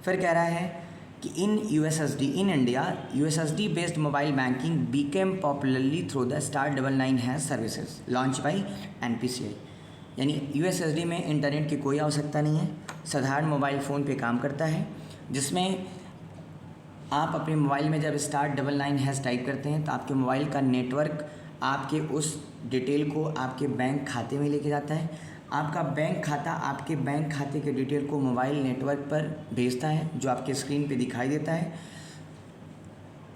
फिर कह रहा है कि in India USSD based mobile banking became popularly through the *99# services launch by NPCI। यानी USSD में इंटरनेट की कोई आवश्यकता नहीं है, साधारण मोबाइल फ़ोन पे काम करता है, जिसमें आप अपने मोबाइल में जब *99# टाइप करते हैं तो आपके मोबाइल का नेटवर्क आपके उस डिटेल को आपके बैंक खाते में लेके जाता है। आपका बैंक खाता आपके बैंक खाते के डिटेल को मोबाइल नेटवर्क पर भेजता है जो आपके स्क्रीन पे दिखाई देता है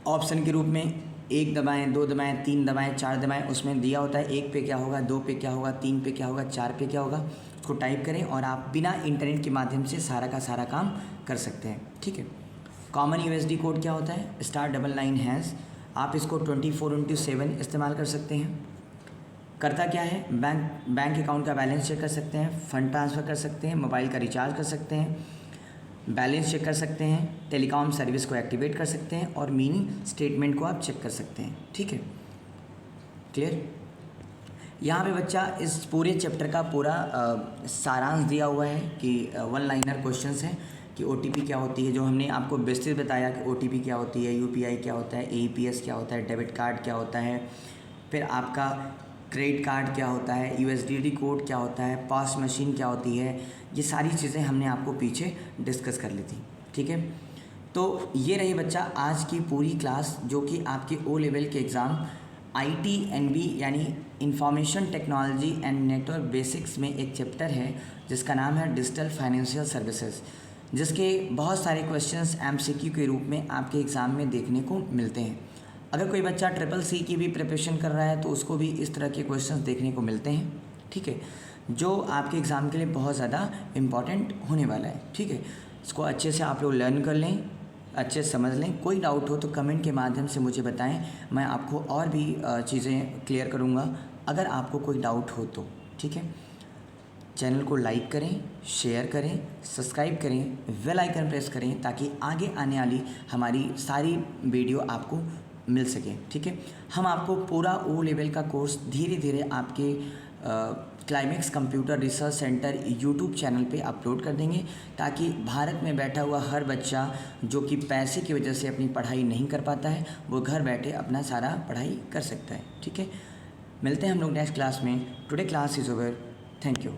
ऑप्शन के रूप में। 1 दबाएं, 2 दबाएं, 3 दबाएं, 4 दबाएं, उसमें दिया होता है 1 पे क्या होगा, 2 पे क्या होगा, 3 पे क्या होगा, 4 पे क्या होगा। उसको टाइप करें और आप बिना इंटरनेट के माध्यम से सारा का सारा काम कर सकते हैं, ठीक है। कॉमन USD कोड क्या होता है? *99#, आप इसको 24/7 इस्तेमाल कर सकते हैं। करता क्या है, बैंक अकाउंट का बैलेंस चेक कर सकते हैं, फ़ंड ट्रांसफ़र कर सकते हैं, मोबाइल का रिचार्ज कर सकते हैं, बैलेंस चेक कर सकते हैं, टेलीकॉम सर्विस को एक्टिवेट कर सकते हैं और मिनी स्टेटमेंट को आप चेक कर सकते हैं। ठीक है, क्लियर। यहाँ पे बच्चा इस पूरे चैप्टर का पूरा सारांश दिया हुआ है कि वन लाइनर क्वेश्चंस हैं कि ओटीपी क्या होती है, जो हमने आपको विस्तृत बताया कि ओटीपी क्या होती है, यूपीआई क्या होता है, एईपीएस क्या होता है, डेबिट कार्ड क्या होता है, फिर आपका क्रेडिट कार्ड क्या होता है, यूएसडीटी कोड क्या होता है, पास मशीन क्या होती है, ये सारी चीज़ें हमने आपको पीछे डिस्कस कर ली थी। ठीक है, तो ये रही बच्चा आज की पूरी क्लास, जो कि आपके ओ लेवल के एग्ज़ाम ITNB यानी information technology and network basics में एक चैप्टर है जिसका नाम है डिजिटल फाइनेंशियल सर्विसेज, जिसके बहुत सारे क्वेश्चंस MCQ के रूप में आपके एग्ज़ाम में देखने को मिलते हैं। अगर कोई बच्चा CCC की भी प्रिपरेशन कर रहा है तो उसको भी इस तरह के क्वेश्चंस देखने को मिलते हैं। ठीक है, जो आपके एग्ज़ाम के लिए बहुत ज़्यादा इम्पॉर्टेंट होने वाला है। ठीक है, इसको अच्छे से आप लोग लर्न कर लें, अच्छे से समझ लें। कोई डाउट हो तो कमेंट के माध्यम से मुझे बताएं, मैं आपको और भी चीज़ें क्लियर करूंगा अगर आपको कोई डाउट हो तो। ठीक है, चैनल को लाइक करें, शेयर करें, सब्सक्राइब करें, बेल आइकन प्रेस करें ताकि आगे आने वाली हमारी सारी वीडियो आपको मिल सके। ठीक है, हम आपको पूरा ओ लेवल का कोर्स धीरे धीरे आपके climax computer research centre YouTube channel पे अपलोड कर देंगे ताकि भारत में बैठा हुआ हर बच्चा जो कि पैसे की वजह से अपनी पढ़ाई नहीं कर पाता है वो घर बैठे अपना सारा पढ़ाई कर सकता है। ठीक है, मिलते हैं हम लोग नेक्स्ट क्लास में। Today class is over, thank you.